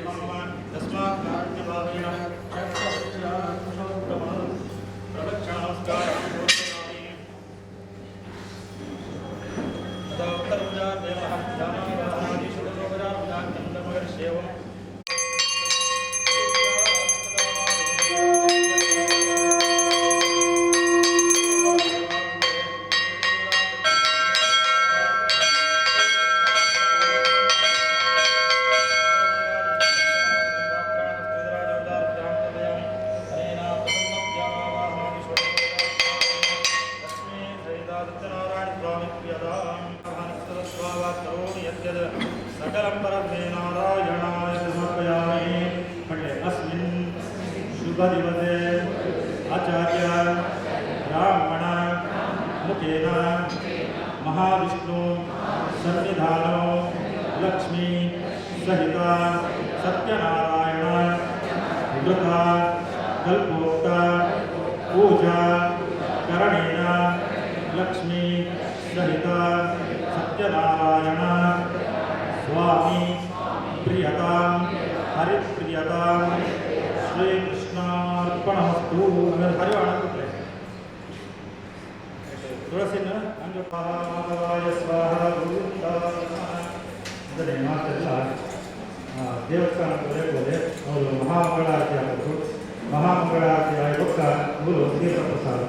कर्मवान् तस्मात् कारुण्यभावेन प्रदक्षिणनमस्कारं करोमि तथा उत्तरपूजादेवः जानादिशुद्धोपचारपूजान्यन्तमगर्ष्येवम् सकलं परमे नारायणाय समर्पयामि अस्मिन् शुभदिवसे आचार्य ब्राह्मण मुखेन महाविष्णु सन्निधानो लक्ष्मी सहित सत्यनारायण व्रत कल्पोक्त पूजा करणेन लक्ष्मी सहित सत्यनारायण ಸ್ವಾಮಿ ಪ್ರಿಯತಾಂ ಹರಿಪ್ರಿಯತಾಂ ಶ್ರೀಕೃಷ್ಣಾರ್ಪಣಮಸ್ತು. ಆಮೇಲೆ ಹರಿವಾಣ ಕೊಟ್ಟರೆ ತುಳಸಿನ ಅಂಗಪಾಯ ಸ್ವಾಹ ಗೋವಿಂದಾಯ ನಮಃ. ಅಂದರೆ ಮಾತೆಲ್ಲ ದೇವಸ್ಥಾನಕ್ಕೆ ಬರಕೋದೆ ಅವರು ಮಹಾಮಂಗಳಾರತಿ ಆಗೋದು. ಮಹಾಮಂಗಳಾರತಿ ಆಗೋಕ್ಕ ಮೂರು ತೀರ್ಥ ಪ್ರಸಾದ